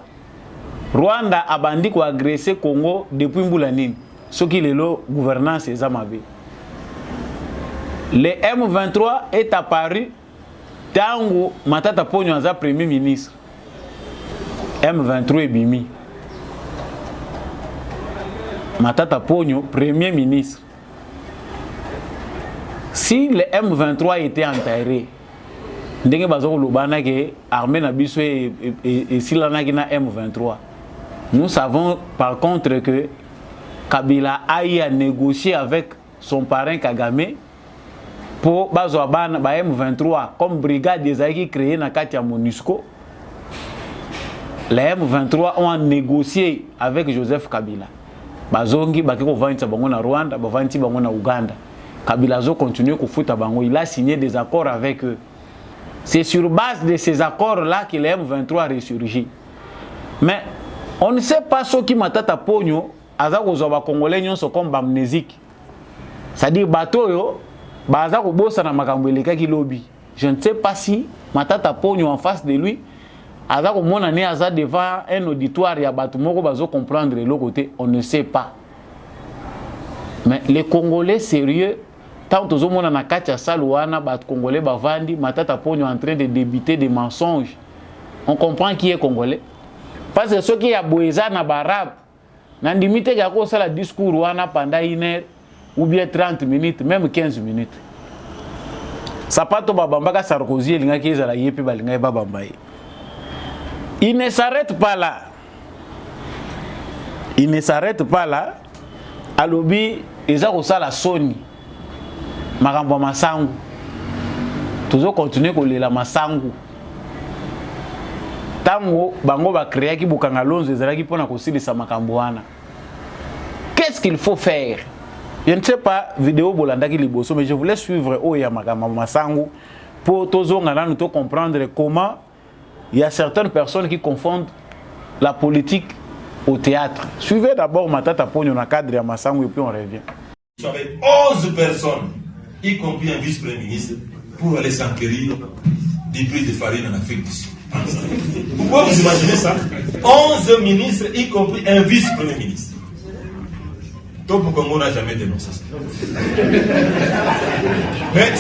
Rwanda abandi ko agresser Congo depuis mbula nini. Soki lelo gouvernance eza mabela. Le M23 est apparu tango Matata Ponyo aza premier ministre. M23 ebimi. Matata Ponyo premier ministre. Si le M23 était enterré, ndenge bazoko lobana ke armée na biso et silana ki na M23. Nous savons par contre que Kabila a eu à négocier avec son parrain Kagame pour bazwa bana ba M23 comme brigade des aïki créée na kati ya MONUSCO. Les M23 ont négocié avec Joseph Kabila. Bazongi bakiko vanti bango na Rwanda, bavanti bango na Uganda. Kabila zo continue ko futa bango, il a signé des accords avec eux. C'est sur base de ces accords là que les M23 ressurgit. Mais on ne sait pas ce qui Matata Ponyo azako zo ba congolais nyonso comme amnésique. C'est-à-dire bateau yo baza ko bossa na makambo elekaki lobby. Je ne sais pas si Matata Ponyo en face de lui azako mona né aza devant un auditoire ya bato moko bazo comprendre le côté, on ne sait pas. Mais les Congolais sérieux tant aux mona na kati ya saluana bat Congolais bavandi Matata Ponyo en train de débiter des mensonges. On comprend qui est Congolais. Parce que ceux qui a boeza na barab na limite ya ko sala discours wana pendant 1 heure ou bien 30 minutes, même 15 minutes. Sapato babambaka Sarkozy linga ki ezala yepi balinga babamba. Il ne s'arrête pas là. Il ne s'arrête pas là. Alobi eza ko sala soni. Makambo masangu. Toujours continuer ko lela masangu. Tango bango ba créer ki bukanga lonzo ezalaki pona ko silisa makambo wana. Qu'est-ce qu'il faut faire? Je ne sais pas vidéo bolandaki liboso mais je voulais suivre oya makambo masangu pour tozonga na nous comprendre comment il y a certaines personnes qui confondent la politique au théâtre. Suivez d'abord Matata Ponyo dans le cadre de Massango et puis on revient. Avec 11 personnes, y compris un vice-premier ministre, pour aller s'enquérir des prix de farine en Afrique du Sud. Pourquoi vous imaginez ça? 11 ministres, y compris un vice-premier ministre. Top Congo n'a jamais dénoncé ça. Mais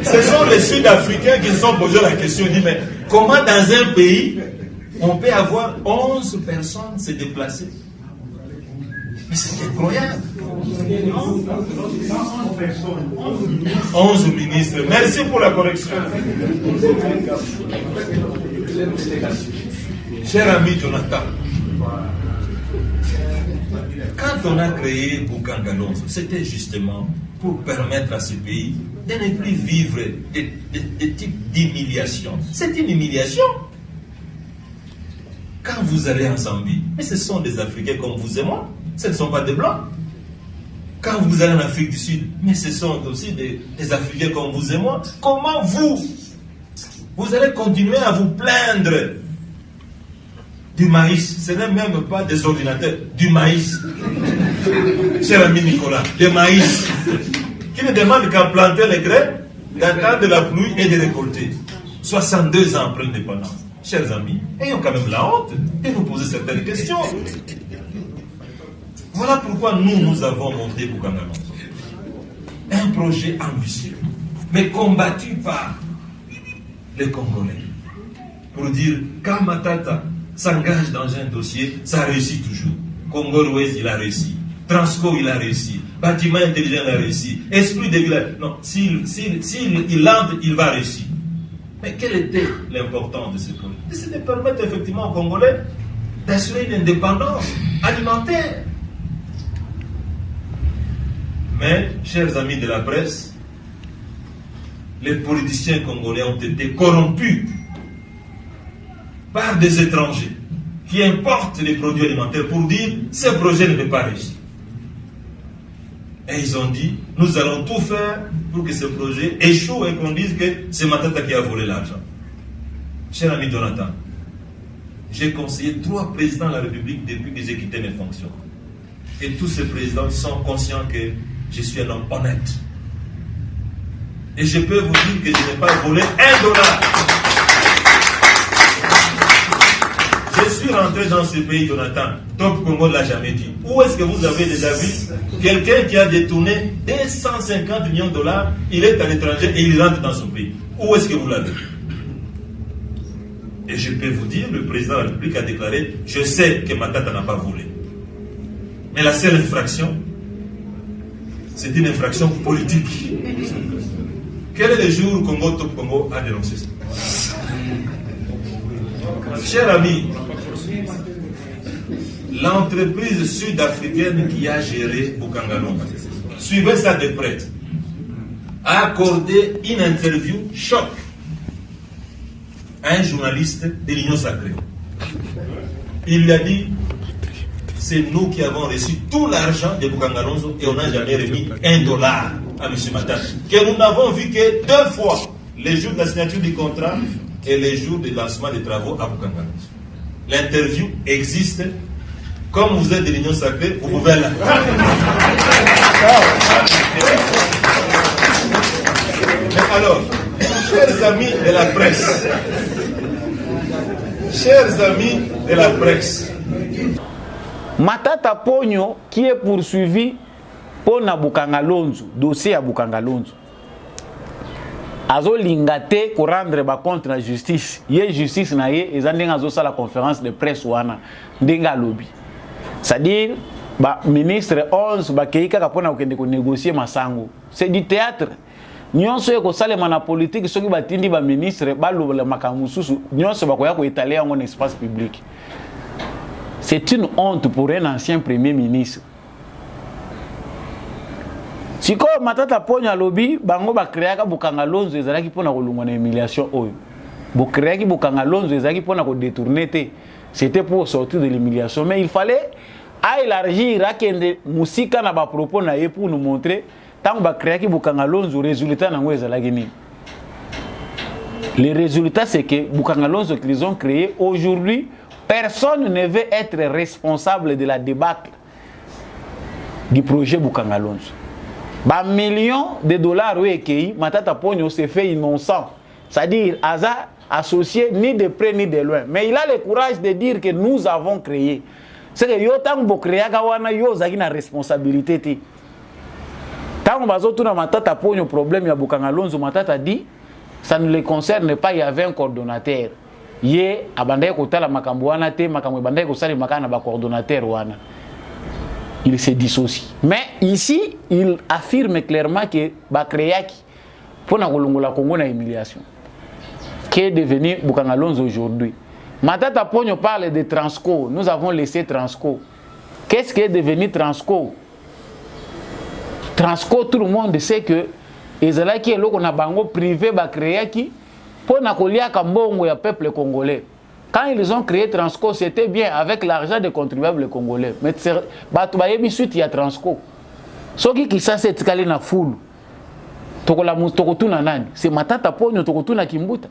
ce sont les Sud-Africains qui se sont posé la question, ils disent, mais comment dans un pays on peut avoir 11 personnes se déplacer? Mais c'est incroyable. 11 ministres. Merci pour la correction. Cher ami Jonathan, quand on a créé Bukangalonzo, c'était justement pour permettre à ce pays de ne plus vivre des types d'humiliation. C'est une humiliation. Quand vous allez en Zambie, mais ce sont des Africains comme vous et moi, ce ne sont pas des Blancs. Quand vous allez en Afrique du Sud, mais ce sont aussi des Africains comme vous et moi. Comment vous allez continuer à vous plaindre du maïs? Ce n'est même pas des ordinateurs, du maïs. Cher ami Nicolas, du maïs. Qui ne demande qu'à planter les graines, d'attendre la pluie et de récolter. 62 ans après l'indépendance. Chers amis, ayons quand même la honte de nous poser certaines questions. Voilà pourquoi nous avons monté Bukangalonzo. Un projet ambitieux, mais combattu par les Congolais. Pour dire, quand Matata s'engage dans un dossier, ça réussit toujours. Congo-Ouest, il a réussi. Transco, il a réussi. Bâtiment intelligent, il a réussi. Esprit de village. Non, s'il entre, il va réussir. Mais quel était l'importance de ce projet? C'est de permettre effectivement aux Congolais d'assurer une indépendance alimentaire. Mais, chers amis de la presse, les politiciens congolais ont été corrompus par des étrangers qui importent les produits alimentaires pour dire ce projet ne peut pas réussir. Et ils ont dit, nous allons tout faire pour que ce projet échoue et qu'on dise que c'est Matata qui a volé l'argent. Cher ami Jonathan, j'ai conseillé 3 présidents de la République depuis que j'ai quitté mes fonctions. Et tous ces présidents sont conscients que je suis un homme honnête. Et je peux vous dire que je n'ai pas volé $1. Je suis rentré dans ce pays, Jonathan. Top Congo ne l'a jamais dit. Où est-ce que vous avez déjà vu quelqu'un qui a détourné $250 millions, il est à l'étranger et il rentre dans son pays? Où est-ce que vous l'avez? Et je peux vous dire, le président de la République a déclaré, je sais que Matata n'a pas volé. Mais la seule infraction, c'est une infraction politique. Quel est le jour où Congo Top Congo a dénoncé ça? Cher ami, l'entreprise sud-africaine qui a géré Bukangalonzo, suivez ça de près, a accordé une interview choc à un journaliste de l'Union Sacrée. Il lui a dit, c'est nous qui avons reçu tout l'argent de Bukangalonzo et on n'a jamais remis $1 à M. Matata. Que nous n'avons vu que 2 fois, les jours de la signature du contrat et les jours de lancement des travaux à Bukangalonzo. L'interview existe. Comme vous êtes de l'Union Sacrée, vous pouvez la... Mais alors, chers amis de la presse, Matata Ponyo qui est poursuivi pour na Bukangalonzo, dossier à Bukangalonzo. Azo lingate ko rendre ba compte na justice. Ye justice na ye ezandenga zo sala conférence de presse wana ndenga lobby. C'est-à-dire ba ministre 11 ba keika kapona okende ko négocier masango. C'est du théâtre. Nyonso eko salema na politique soki batindi ba ministre ba lobola makamususu nyonso ba koya ko étaler en espace public. C'est une honte pour un ancien premier ministre. Si comme Matata Ponyo lobby, bango ba créaka Bukangalonzo ezalaki pona kolungwa na humiliation oyo. Bo créaki Bukangalonzo ezalaki pona ko détourner té. C'était pour sortir de l'humiliation, mais il fallait élargir akende musika na ba propos na ye pour nous montrer tant ba créaki Bukangalonzo résultat nango ezalaki ni. Le résultat c'est que Bukangalonzo qu'ils ont créé aujourd'hui Personne ne veut être responsable de la débâcle du projet Bukangalonzo. Bah millions de dollars oui Matata Ponyo s'est fait innocent. C'est-à-dire Aza associé ni de près ni de loin. Mais il a le courage de dire que nous avons créé. C'est que yo tang bo créer gawana yo zaki na responsabilité ti. Tant bazo tuna Matata Ponyo problème ya Bukangalonzo Matata dit ça ne le concerne pas, il y avait un coordonnateur. Yé abandaye kotala makambo wana te makambo bandaye kosali makana ba coordonnateur wana. Il se dissocie. Mais ici, il affirme clairement que Bakreaki, pour la Congo, na humiliation, qui est devenu Bukangalonzo aujourd'hui. Matata Ponyo parle de Transco. Nous avons laissé Transco. Qu'est-ce qui est devenu Transco? Transco, tout le monde sait que Ezalaki est là qu'on a bango privé Bakreaki pour na kolia kambongo ya peuple congolais. Quand ils ont créé Transco, c'était bien avec l'argent des contribuables congolais. Mais il y a Transco. Ce qui s'est calé na foule. C'est Matata Ponyo Tokotuna Kimbuta.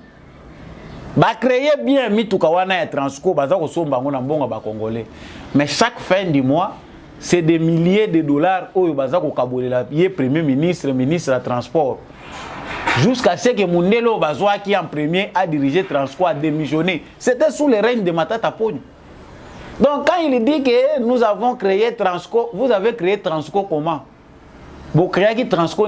Ba créer bien Mitukawana ya Transco, bazako somba ngona mbonga ba congolais. Mais chaque fin du mois, c'est des milliers de dollars oyo bazako kabolela yé premier ministre, ministre de transport. Jusqu'à ce que Mundelo Bazoa qui en premier a dirigé Transco a démissionné. C'était sous le règne de Matata Ponyo. Donc quand il dit que nous avons créé Transco, vous avez créé Transco comment? Vous créez Transco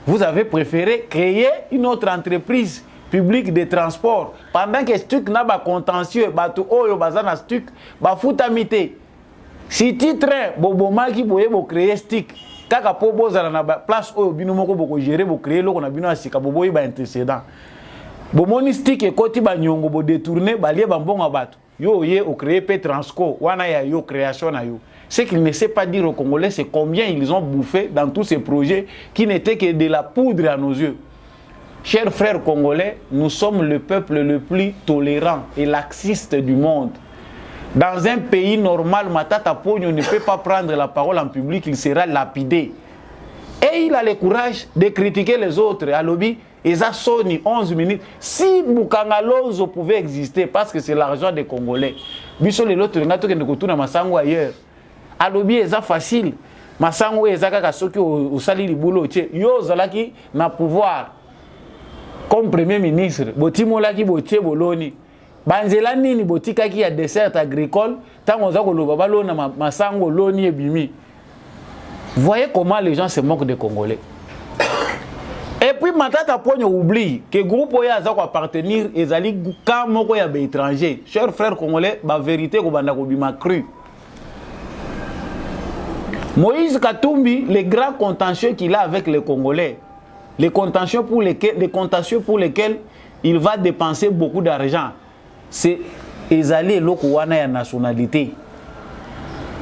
vous avez préféré créer une autre entreprise publique de transport. Pendant que Stuk n'a pas contentieux, Batu Oyo Bazana Stuk, Bafutamite. Si titre, Boboma qui pouvait créer Stuk. Kaka po bozala na place oyo bino moko boko gérer bo créer loko na bino asika bobo yi ba antécédent bo monistique e koti ba nyongo bo détourner ba lie ba mbonga bato yo ye o créer pe Transco wana ya yo création na yo. Ce qu'il ne sait pas dire aux Congolais, c'est combien ils ont bouffé dans tous ces projets qui n'étaient que de la poudre à nos yeux. Chers frères congolais, nous sommes le peuple le plus tolérant et laxiste du monde. Dans un pays normal, Matata Ponyo ne peut pas prendre la parole en public, il sera lapidé. Et il a le courage de critiquer les autres. À lobby, ils ont sonné 11 minutes. Si Bukangalonzo pouvait exister, parce que c'est l'argent des Congolais, Bissot les autres, nous avons Massango ailleurs. À lobby, c'est facile. Massango et Zaka Soki au Sali Libulo, yo Zalaki na pouvoir. Comme Premier ministre, Botimo Laki Botier Boloni. Banzela nini botika ki ya dessert agricole tango za koloba balona masango loni ebimi. Voyez comment les gens se moquent des Congolais. Et puis Matata Ponyo oublie que groupe oya za ko appartenir ezali ka moko ya be étranger. Chers frères congolais, ba vérité ko banda ko bima cru. Moïse Katumbi, les grands contentieux qu'il a avec les Congolais, les contentieux pour lesquels il va dépenser beaucoup d'argent. C'est Ezali Lokowana ya nationalité.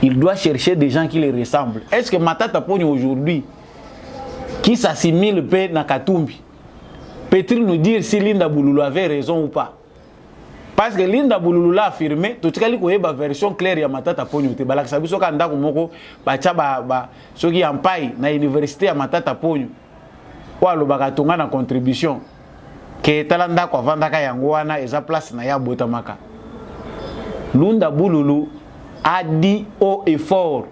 Il doit chercher des gens qui les ressemblent. Est-ce que Matata Ponyo aujourd'hui, qui s'assimile pe na Katumbi, peut-il nous dire si Linda Boululu avait raison ou pas? Parce que Linda Boululu l'a affirmé, tout ce qu'il y a une version claire ya Matata Ponyo. Te balak sabi soka ndako moko bacha ba soki ampai na université ya Matata Ponyo. Wa lo bakatonga na contribution. Que talanda kwa vandaka yango wana eza place na ya botamaka. Lunda Boululu a dit haut et fort,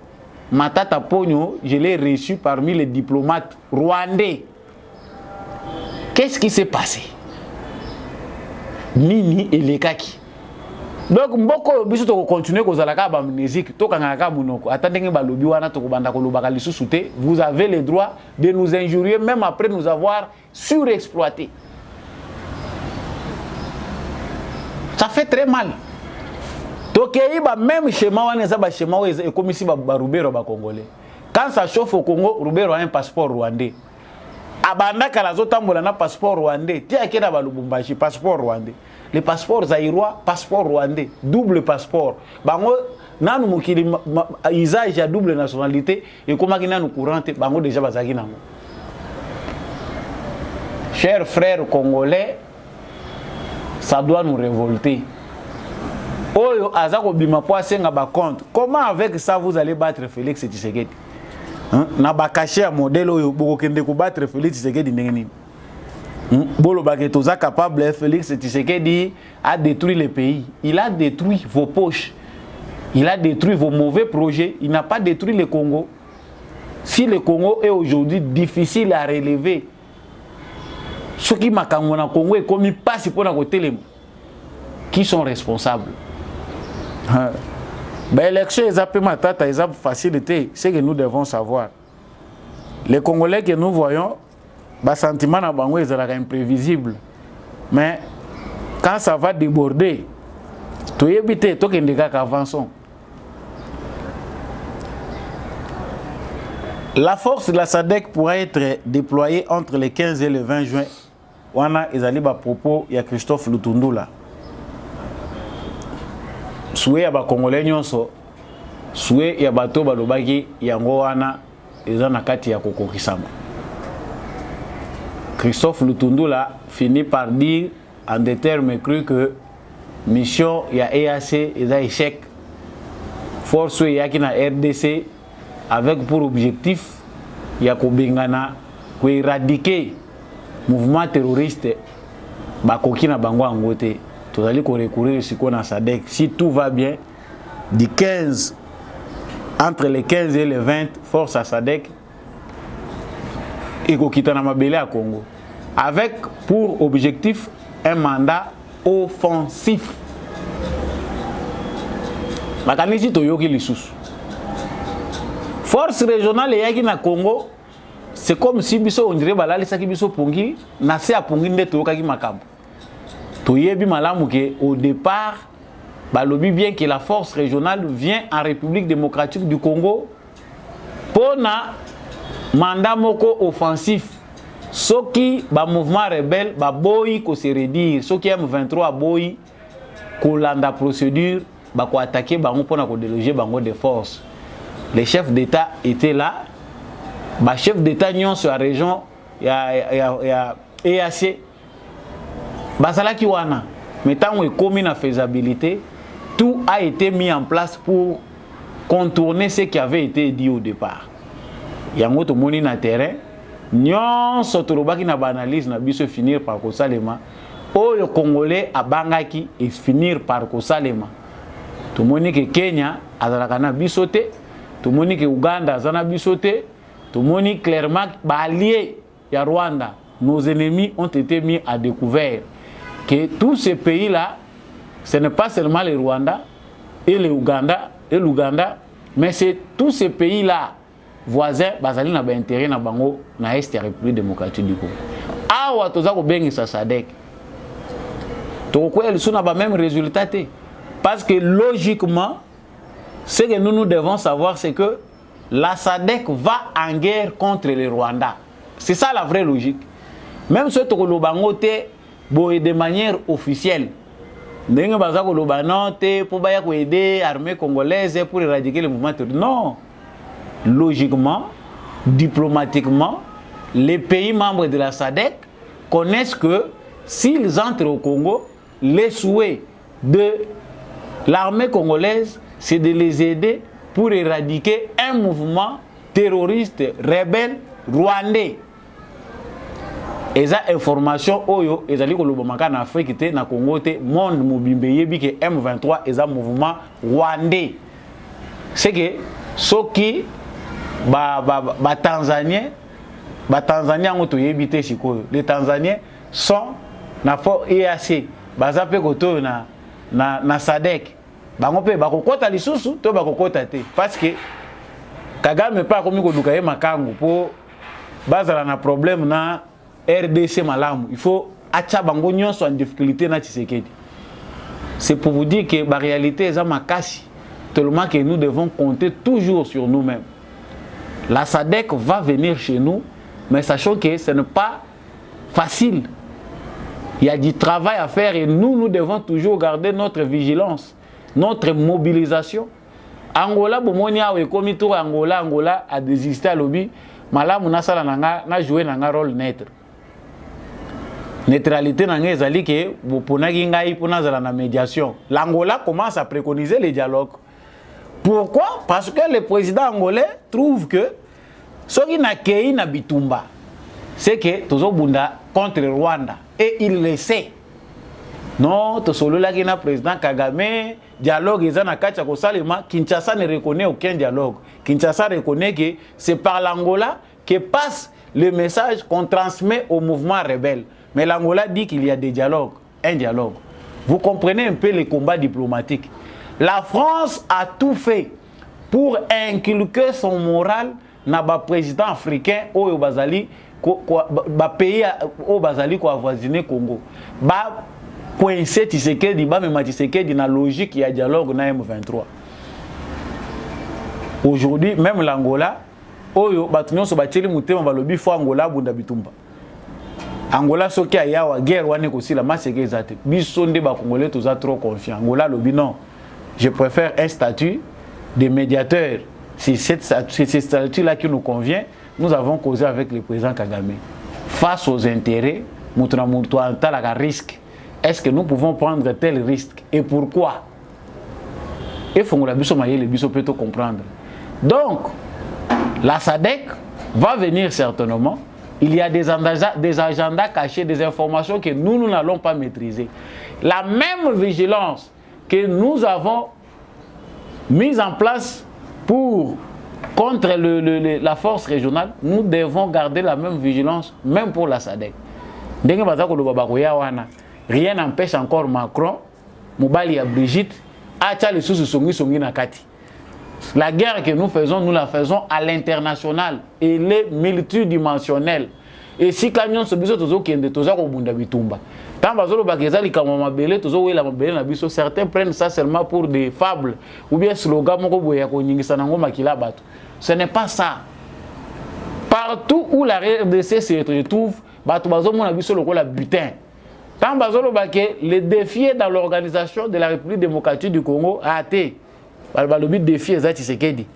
Matata Ponyo, je l'ai reçu parmi les diplomates rwandais. Qu'est-ce qui s'est passé? Nini et les kaki. Donc mboko biso to continuer kozalaka ba musique to kangaka munoko atandenge ba lobi wana to kobanda ko lobaka lisusu te. Vous avez le droit de nous injurier même après nous avoir surexploité. Ça fait très mal. Donc même schéma wana za ba schéma et comme ici ba Rubero ba congolais. Quand ça chauffe au Congo, Rubero a un passeport rwandais. Abanda kala zotambola na passeport rwandais. Ti akena ba Lubumbashi passeport rwandais. Les passeports zaïrois, passeport rwandais, double passeport. Bango nanu mukili usage ya double nationalité et comme ki nanu courante bango déjà bazaki nango. Chers frères congolais, ça doit nous révolter. Oyo azako bima po asenga ba compte. Comment avec ça vous allez battre Félix Tshisekedi? Hein? Na ba cacher modèle oyo boko kende ko battre Félix Tshisekedi ndenge nini? Bolo Bagetoza capable, Félix Tshisekedi a détruit le pays. Il a détruit vos poches. Il a détruit vos mauvais projets. Il n'a pas détruit le Congo. Si le Congo est aujourd'hui difficile à relever, ce qui m'a quand on a Congo est comme il passe pour la côté, qui sont responsables? L'élection est facilité. C'est que nous devons savoir. Les Congolais que nous voyons, le sentiment na bango est imprévisible. Mais quand ça va déborder, tu es habité, tu es déjà qu'avançons. La force de la SADC pourra être déployée entre le 15 et le 20 juin. Wana ezali ba propos ya Christophe Lutundula. Soué ya ba Congolais nyonso, soué ya bato balobaki yango wana eza na kati ya kokokisama. Christophe Lutundula finit par dire en des termes crus que mission ya EAC est un échec. Force yaki na RDC avec pour objectif ya kobengana ko éradiquer mouvement terroriste bakoki na bango angote. Tozali ko recourir siko na SADC si tout va bien du 15 entre les 15 et les 20 force à SADC et kokitana mabele à Congo avec pour objectif un mandat offensif. Makanisi toyoki lisusu. Force régionale yaki na Congo, c'est comme si biso on dirait balali saki biso pongi na se a pongi nde toyokaki makambo. Toyebi malamu ke au départ balobi bien que la force régionale vient en République démocratique du Congo pour na mandat moko offensif. Soki ba mouvement rebelle ba boyi ko se redire, soki M23 boyi ko landa procédure ba ko attaquer bango pour na ko déloger bango de force. Les chefs d'État étaient là. Ba chef d'État nyon sur la région ya EAC Basalaki wana, mais tant que commis la faisabilité, tout a été mis en place pour contourner ce qui avait été dit au départ. Yango to moni na terrain, nyon sotorobaki na banalise na biso finir par kosalema, o le Congolais a bangaki et finir par kosalema. To moni que Kenya azalaka na bisote, to moni que Uganda azana bisote, to moni clairement ba alliés ya Rwanda, nos ennemis ont été mis à découvert. Que tous ces pays-là, ce n'est pas seulement le Rwanda et le Ouganda et l'Ouganda, mais c'est tous ces pays-là voisins, bazali na ba intérêt na bango na est de la République démocratique du Congo. Awa toza ko bengi sa SADC. To ko el suna ba même résultat té. Parce que logiquement, ce que nous devons savoir, c'est que la SADC va en guerre contre le Rwanda. C'est ça la vraie logique. Même ce to ko bango té de manière officielle. Ndenge baza ko loba non te pour baya ko aider l'armée congolaise pour éradiquer le mouvement terroriste. Non. Logiquement, diplomatiquement, les pays membres de la SADC connaissent que s'ils entrent au Congo, les souhaits de l'armée congolaise, c'est de les aider pour éradiquer un mouvement terroriste rebelle rwandais. Eza information oyo ezali ko lobomaka na Afrique te na Congo te monde mobimbe yebi ke M23 eza mouvement rwandais. C'est que soki ba Tanzanien ngoto yebi te sikoyo. Les Tanzaniens sont na fort EAC baza pe koto na SADC. Bango pe bakokota lisusu to bakokota te parce que Kagame pa komi ko duka ye makangu po bazala na problème na RDC malamu. Il faut acha bango nyonso en difficulté na Tshisekedi. C'est pour vous dire que la réalité est makasi, tellement que nous devons compter toujours sur nous-mêmes. La SADC va venir chez nous, mais sachons que ce n'est pas facile. Il y a du travail à faire et nous devons toujours garder notre vigilance, notre mobilisation. Angola, bomoni awe komi tour Angola a désisté à l'obi, malamu na sala na jouer na rôle neutre. Neutralité nanga ezali ke boponaki ngai pona zala na médiation. L'Angola commence à préconiser les dialogues. Pourquoi? Parce que le président angolais trouve que soki na kei na bitumba c'est que tozo bunda contre le Rwanda et il le sait. Non, to solo la na président Kagame, dialogue ezana kacha ko salema, Kinshasa ne reconnaît aucun dialogue. Kinshasa reconnaît que c'est par l'Angola que passe le message qu'on transmet au mouvement rebelle. Mais l'Angola dit qu'il y a des dialogues, un dialogue. Vous comprenez un peu les combats diplomatiques. La France a tout fait pour inculquer son moral na ba président africain au Bazali ba pays au Bazali ko avoisiner Congo. Ba coincé Tshisekedi ba même Tshisekedi na logique il y a dialogue na M23. Aujourd'hui même l'Angola oyo batunyo so bateli mutema balobi fo Angola bunda bitumba. Angola soki ayawa guerre wane ko sila maseke ezate. Biso nde ba congolais toza trop confiant. Angola lobi non. Je préfère un statut de médiateur. C'est ce statut-là qui nous convient. Nous avons causé avec le président Kagame. Face aux intérêts, un risque. Est-ce que nous pouvons prendre tel risque? Et pourquoi? Il faut que les biso peut comprendre. Donc, la SADC va venir certainement. Il y a des agendas cachés, des informations que nous n'allons pas maîtriser. La même vigilance que nous avons mise en place contre la force régionale, nous devons garder la même vigilance, même pour la SADC. Rien n'empêche encore Macron, Moubali et Brigitte, à les sous-songi nakati. La guerre que nous la faisons à l'international. Elle est multidimensionnelle. Et si camion se biso tozo kende toza ko bunda bitumba. Certains prennent ça seulement pour des fables ou bien slogans. Ce n'est pas ça. Partout où la RDC se retrouve, le défi dans l'organisation de la République démocratique du Congo a été le défi est Tshisekedi.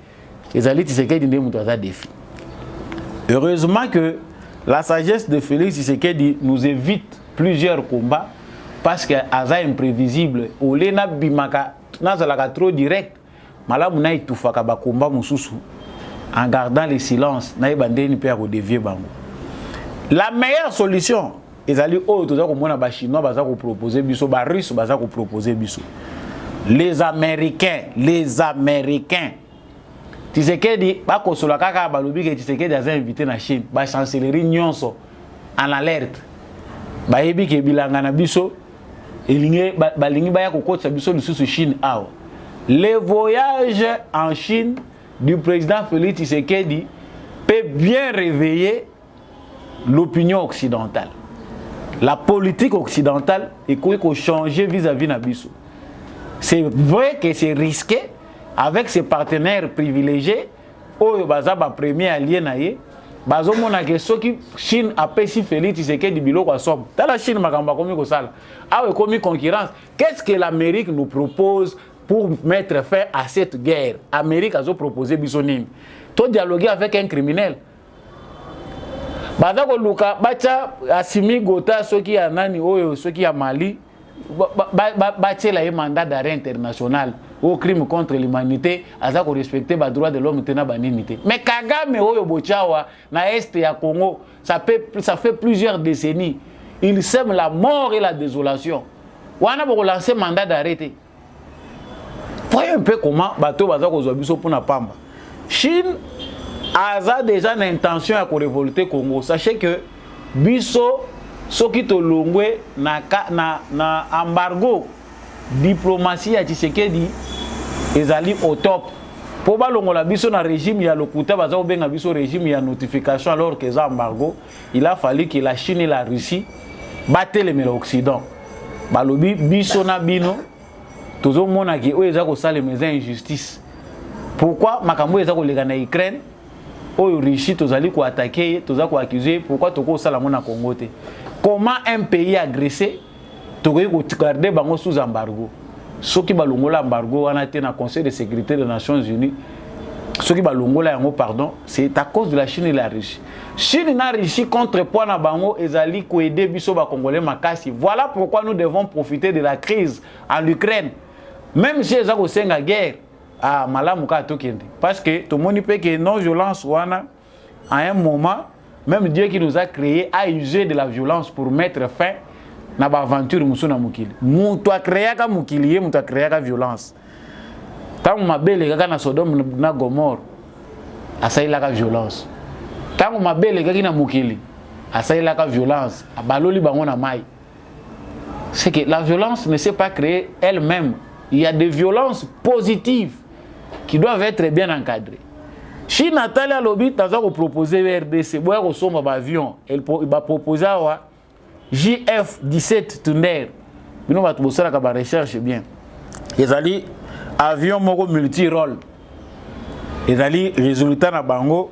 Heureusement que la sagesse de Félix Tshisekedi nous évite plusieurs combats parce que c'est imprévisible. Olena bimaka nazalaka trop direct. Malamu na itufaka ba combat mususu en gardant le silence na ibandeni pe ko dévier bango. La meilleure solution ezali o toza ko mona ba chinois baza ko proposer biso ba russe baza ko proposer biso. Les Américains. Tshisekedi ba kosola kaka balobi ke Tshisekedi a invité na Chine, ba chancellerie nyonso en alerte. Ba yebi ke bilanga na biso elinge balingi ba ya kokotsa biso lisusu Chine awa. Le voyage en Chine du président Félix Tshisekedi peut bien réveiller l'opinion occidentale. La politique occidentale est quoi changer vis-à-vis na biso. C'est vrai que c'est risqué avec ses partenaires privilégiés. Oyo baza ba premier allié na ye. Bazo mona ke soki Chine apesi Félix Tshisekedi biloko asob. Ta la Chine makamba komi ko sala. Awe komi concurrence. Qu'est-ce que l'Amérique nous propose pour mettre fin à cette guerre? L'Amérique a proposé bisonine. To dialoguer avec un criminel. Baza ko luka bacha Assimi Gota soki ya nani oyo soki ya Mali. Bacha la mandat d'arrêt international au crime contre l'humanité, aza ko respecter ba droit de l'homme tena baninité. Mais Kagame oyo bochawa na est ya Congo, ça fait plusieurs décennies. Il sème la mort et la désolation. Wana bo lancer mandat d'arrêt. Voyez un peu comment bateau baza ko zobiso pour na pamba. Chine a déjà l'intention à révolter Congo. Sachez que biso soki to longwe na embargo diplomatie ya Tshisekedi ezali au top. Po ba longola biso na régime ya lokuta baza obenga biso régime ya notification alors que ça embargo, il a fallu que la Chine et la Russie battent l'Occident. Balobi biso na bino tozo mona ki o eza ko sala mes injustice. Pourquoi makambo eza ko lega na Ukraine? Oyo Russie tozali ko attaquer, toza ko accuser, pourquoi toko sala mona Congo te? Comment un pays agressé tokoki ko garder bango sous embargo? Soki balongola embargo wana te na Conseil de sécurité des Nations Unies. Soki balongola yango pardon, c'est à cause de la Chine et la Russie. Chine na Russie contre poids na bango ezali ko aider biso ba congolais makasi. Voilà pourquoi nous devons profiter de la crise en Ukraine. Même si eza ko senga guerre à malamu ka tokende parce que to moni pe que non violence wana à un moment même Dieu qui nous a créés a usé de la violence pour mettre fin à l'aventure musuna mukili. Mutu a créé ka mukili, mutu a créé ka violence. Tant mabele kaka na Sodome na Gomorre, asaila ka violence. Tant mabele kaka na mukili, asaila ka violence, abaloli bango na mai. C'est que la violence ne s'est pas créée elle-même. Il y a des violences positives qui doivent être bien encadrées. Si Nathalie Alobi a proposé RDC, avion, elle va proposer à JF-17 Tunder. Nous allons bosser la recherche bien. Ils allaient avion multi-rôle. Ils allaient résultat na bango.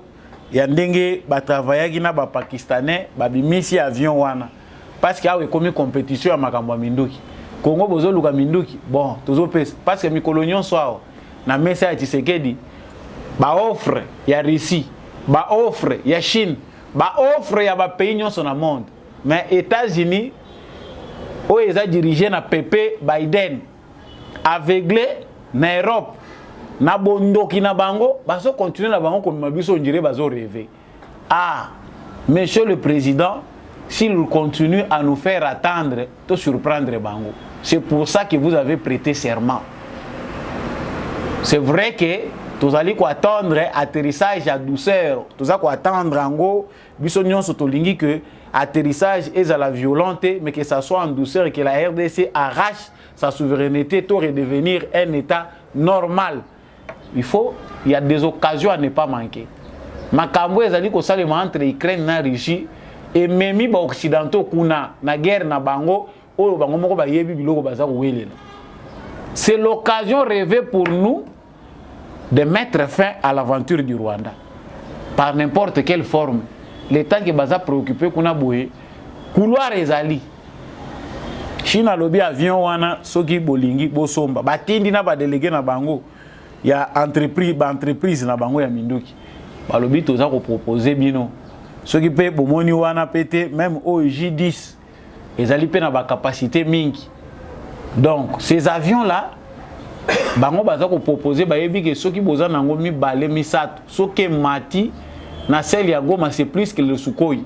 Il y a des travailleurs na pakistanais, bimisi avion wana. Parce qu'il y a une compétition à Makambo Minduki. Congo bozo luka Minduki. Bon, parce que Mikolonion soit na mesa ya Tshisekedi. Ba offre ya Russie, ba offre ya Chine, ba offre ya ba pays nyonso na monde. Mais États-Unis o eza dirigé na Pepe Biden aveuglé na Europe na bondoki na bango baso continuer na bango comme biso ondire bazo rêver. Ah, monsieur le président, s'il continue à nous faire attendre, te surprendre bango. C'est pour ça que vous avez prêté serment. C'est vrai que tous allez attendre atterrissage à douceur. Tous allez attendre en gros, bisognon sotolingi que atterrissage est à la violence, mais que ça soit en douceur et que la RDC arrache sa souveraineté pour redevenir un État normal. Il y a des occasions à ne pas manquer. Makambo ezali ko salema entre Ukraine na Russie et même les occidentaux kuna na guerre na bango oyo bango moko ba yebi biloko baza ko welela. C'est l'occasion rêvée pour nous de mettre fin à l'aventure du Rwanda par n'importe quelle forme. L'État qui baza préoccupé kuna boye couloir ezali. China lobi avion wana soki bolingi bosomba batindi na ba délégué na bango ya entreprise na bango ya Minduki. Balobi toza ko proposer bino soki pe bomoni wana pété même OJ10 ezali pe na ba capacité mingi. Donc ces avions là bango baza ko proposer bayebi ke soki boza nango mi balé misato soki mati na celle ya Goma c'est plus que le Sukhoi.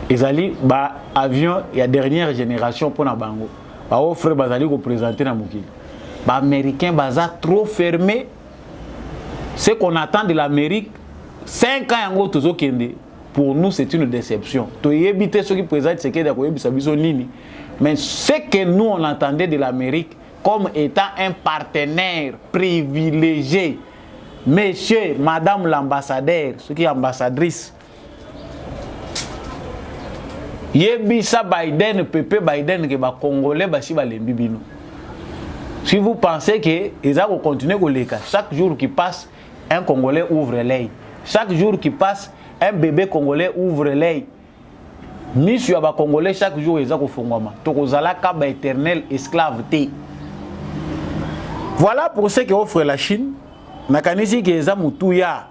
Ezali ba avion ya dernière génération pour na bango. Ba offre bazali ko présenter na mokili. Ba américain baza trop fermé. Ce qu'on attend de l'Amérique 5 ans yango tozo kende. Pour nous c'est une déception. To yebite ceux qui présentent ce qui est koyebisa biso nini. Mais ce que nous on entendait de l'Amérique comme étant un partenaire privilégié. Monsieur, madame l'ambassadeur, ce qui est ambassadrice. Yebisa Biden, Pepe Biden, que les Congolais basi balembi bino. Si vous pensez que ils vont continuer à le faire, chaque jour qui passe, un Congolais ouvre l'œil. Chaque jour qui passe, un bébé Congolais ouvre l'œil. Monsieur Aba Congolais, chaque jour, ils ont fait un Tokozala Kaba éternel esclave. Voilà pour ce qu'offre la Chine. Nakanisi que les Amutouya,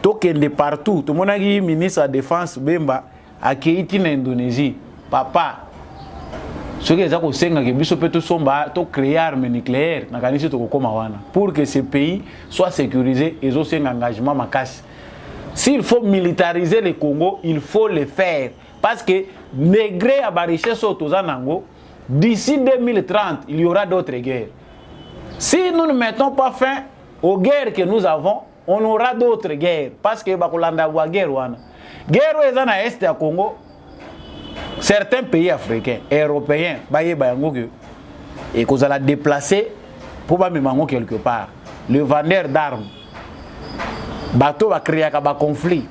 token de partout. Tout le monde a dit ministre de la Défense Bemba a Keiti en Indonésie. Papa, ce que les Amutouya ont créé armes nucléaires. Nakanisi pour que ce pays soit sécurisé et aussi un engagement macasse. S'il faut militariser le Congo, il faut le faire. Parce que, malgré la richesse d'ici 2030, il y aura d'autres guerres. Si nous ne mettons pas fin aux guerres que nous avons, on aura d'autres guerres. Parce que bakolanda wa guerre wana. Guerre ezana est à Congo. Certains pays africains et européens baye bayango que et qu'on la déplacer pour ba memango quelque part. Le vendeur d'armes. Bato va créer un conflit.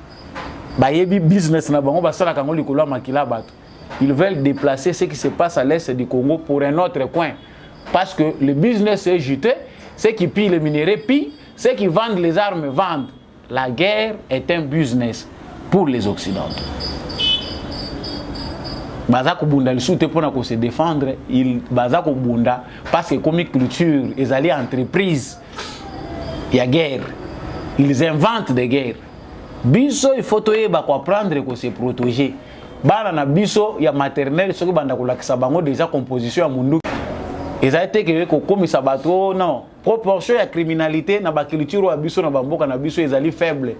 Bayebi business na bango basala kango likolo makila bato. Ils veulent déplacer ce qui se passe à l'est du Congo pour un autre coin. Parce que le business est juté, ceux qui pillent les minéraux pillent, ceux qui vendent les armes vendent. La guerre est un business pour les Occidentaux. Bazako bunda le soute pour se défendre, il bazako bunda parce que comme culture, ils allaient entreprises, il y a guerre, ils inventent des guerres. Biso il faut apprendre à se protéger. Bana na biso ya maternelle soki banda ko lakisa bango déjà composition ya mundu. Ils a été que comme ça bateau non proportion ya criminalité na ba culture ya biso na bamboka na biso ezali faible.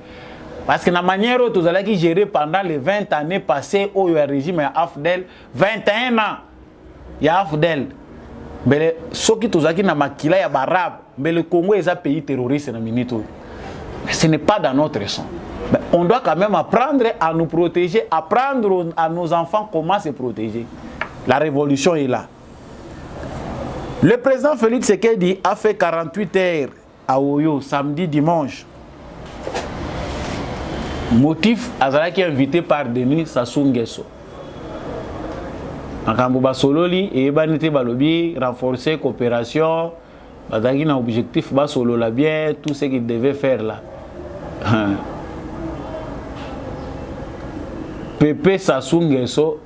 Parce que la manière dont vous allez gérer pendant les 20 années passées où il y a un régime à Afdel, 21 ans, il y a Afdel. Mais ceux qui sont dans Makila, il y a Barab, mais le Congo est un pays terroriste. Mais ce n'est pas dans notre sang. Mais on doit quand même apprendre à nous protéger, apprendre à nos enfants comment se protéger. La révolution est là. Le président Félix Tshisekedi a fait 48 heures à Oyo, samedi, dimanche. Motif, Azalaki est invité par Denis Sassou Nguesso. Makambo basololi et banité balobi renforcer coopération. Bazaki na objectif basolo la bien tout ce qu'il devait faire là. Pepe Sassou Nguesso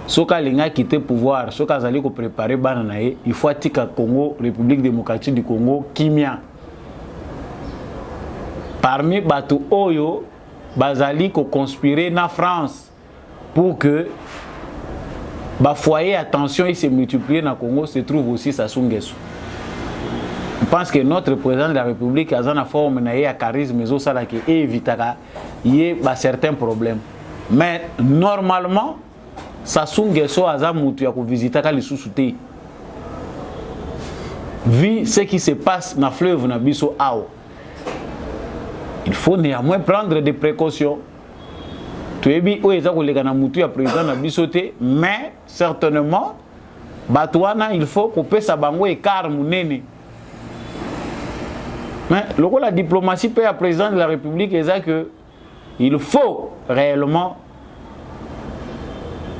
soka linga quitter pouvoir, soka azali ko préparer bana na ye, il faut atika Congo, République démocratique du Congo kimia. Parmi batu oyo bazali ko conspirer na France pour que ba foyer attention il se multiplie dans le Congo se trouve aussi Sassou Nguesso. Je pense que notre président de la République a une forme de charisme mais aussi qui évitera y ait certains problèmes. Mais normalement Sassou Nguesso a un moutou à visiter les sous-soutés. Vu ce qui se passe dans le fleuve Nabiso Ao. Il faut néanmoins prendre des précautions. Tu es bien, il y a président Nabisoté, mais certainement, Batouana, il faut couper sa bango et carme nene. Mais la diplomatie peut à président de la République, c'est que il faut réellement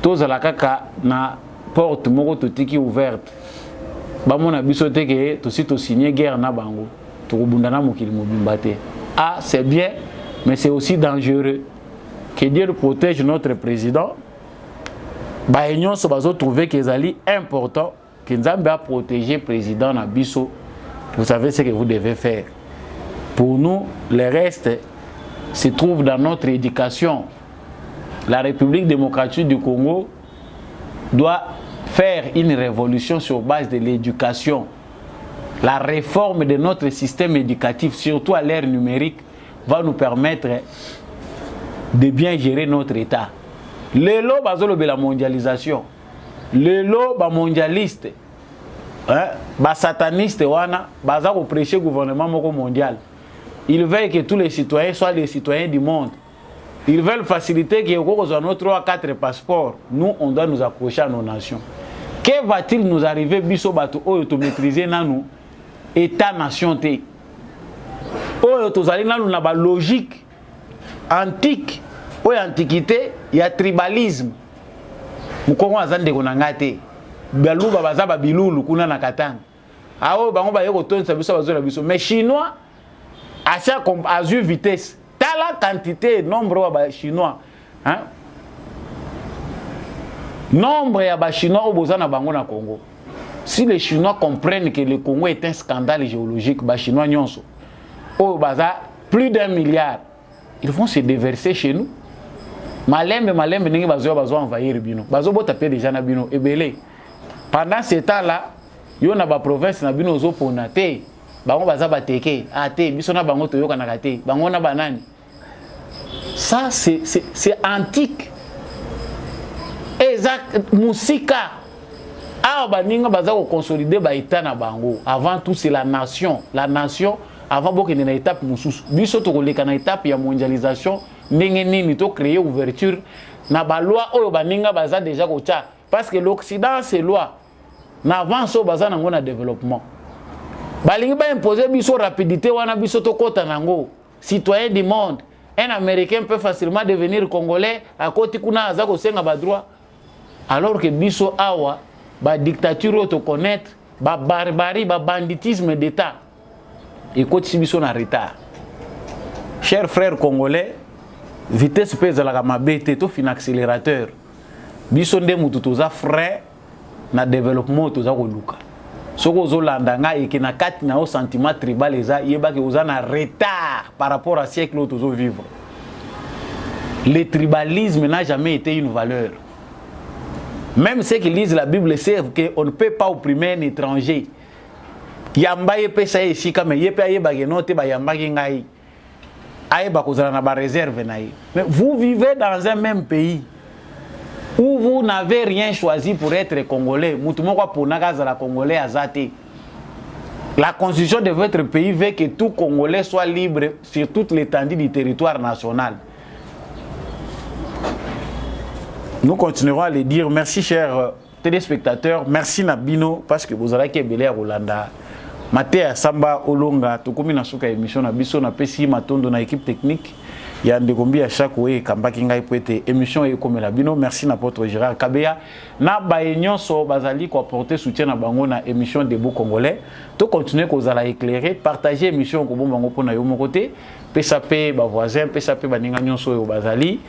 tous la kaka na porte moko totiki ouverte. Bamon Nabisoté que tout signé guerre na bango, tout bundana mokili mobimbate. Ah, c'est bien, mais c'est aussi dangereux. Que Dieu protège notre président. Baïnion se va trouver que c'est important que nous avons protégé le président Nabiso. Vous savez ce que vous devez faire. Pour nous, le reste se trouve dans notre éducation. La République démocratique du Congo doit faire une révolution sur base de l'éducation. La réforme de notre système éducatif, surtout à l'ère numérique, va nous permettre de bien gérer notre État. Les lots de la mondialisation, les lots mondialistes, satanistes, ils prêcher le gouvernement mondial. Ils veulent que tous les citoyens soient les citoyens du monde. Ils veulent faciliter que nous avons 3 4 passeports. Nous, on doit nous approcher à nos nations. Que va-t-il nous arriver, biso bato, maîtriser nous État-nation? Nous avons une logique antique, ou antiquité, il y a tribalisme. Mukongo azande konangate. Baluba bazaba bilulu kuna na katanga. Awo bango ba yeko tonsa biso bazola biso. Mais chinois à une vitesse. Tala quantité nombre ba chinois, hein? Nombre ya ba chinois au bozana bango na Congo. Si les Chinois comprennent que le Congo est un scandale géologique, ba chinois nyonso. Oh baza plus d'1 milliard. Ils vont se déverser chez nous. Malembe ningi bazo envahir bino. Bazo bo taper déjà na bino ebele. Pendant ce temps-là, yo na ba province na bino zo ponate. Bango baza bateke, ate biso na bango toyoka na kate. Bango na banani. Ça c'est antique. Exact musika. Ah baninga baza ko consolider ba état na bango. Avant tout c'est la nation. La nation avant beaucoup d'une étape mususu biso to koleka na étape ya mondialisation ndenge nini to créer ouverture na ba loi oyo baninga baza déjà kocha parce que l'Occident c'est loi na avance o baza nango na développement balingi ba imposer biso rapidité wana biso to kota nango citoyen du monde. Un Américain peut facilement devenir Congolais à côté kuna aza ko senga ba droit alors que biso awa ba dictature to connaître ba barbarie ba banditisme d'état. Écoute, si nous en retard. Chers frères congolais, vitesse pèse la gamabete, tout fin accélérateur. Bisonde mututoza frein na développement toza ko luka. Soko zolanda nga et na kati na o sentiment tribal eza yeba ke oza na retard par rapport à siècle où tozo vivre. Le tribalisme n'a jamais été une valeur. Même ceux qui lisent la Bible savent qu'on ne peut pas opprimer un étranger. Yamba ye pesa ye sika me ye pe ye bagenote ba yamba ngai. ayeba kozala na ba réserve na ye. Mais vous vivez dans un même pays où vous n'avez rien choisi pour être congolais. Mutumoko ponaka za la congolais azate. La constitution de votre pays veut que tout Congolais soit libre sur toute l'étendue du territoire national. Nous continuerons à le dire. Merci, chers téléspectateurs. Merci, Nabino, parce que vous avez belé à Rolanda. Maté Samba Olonga, Tokomi na suka émission na biso na pesi matondo na équipe technique. Ya ndekombi à chaque way kambaki ngai poete émission e comme la bino. Merci na porte Gérard Kabeya. Na baenyon so bazali ko apporter soutien na bango na émission des beaux congolais. To continuer ko zala éclairer, partager émission ko bombango pona yo mon côté. PSAP ba voisin, PSAP ba ninga nyonso yo bazali.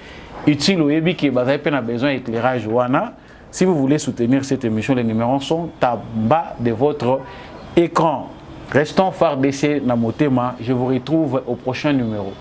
Utile oyebi ki bazali pe na besoin éclairage wana. Si vous voulez soutenir cette émission, les numéros sont en bas de votre écran. Restons phare d'essai na motema. Je vous retrouve au prochain numéro.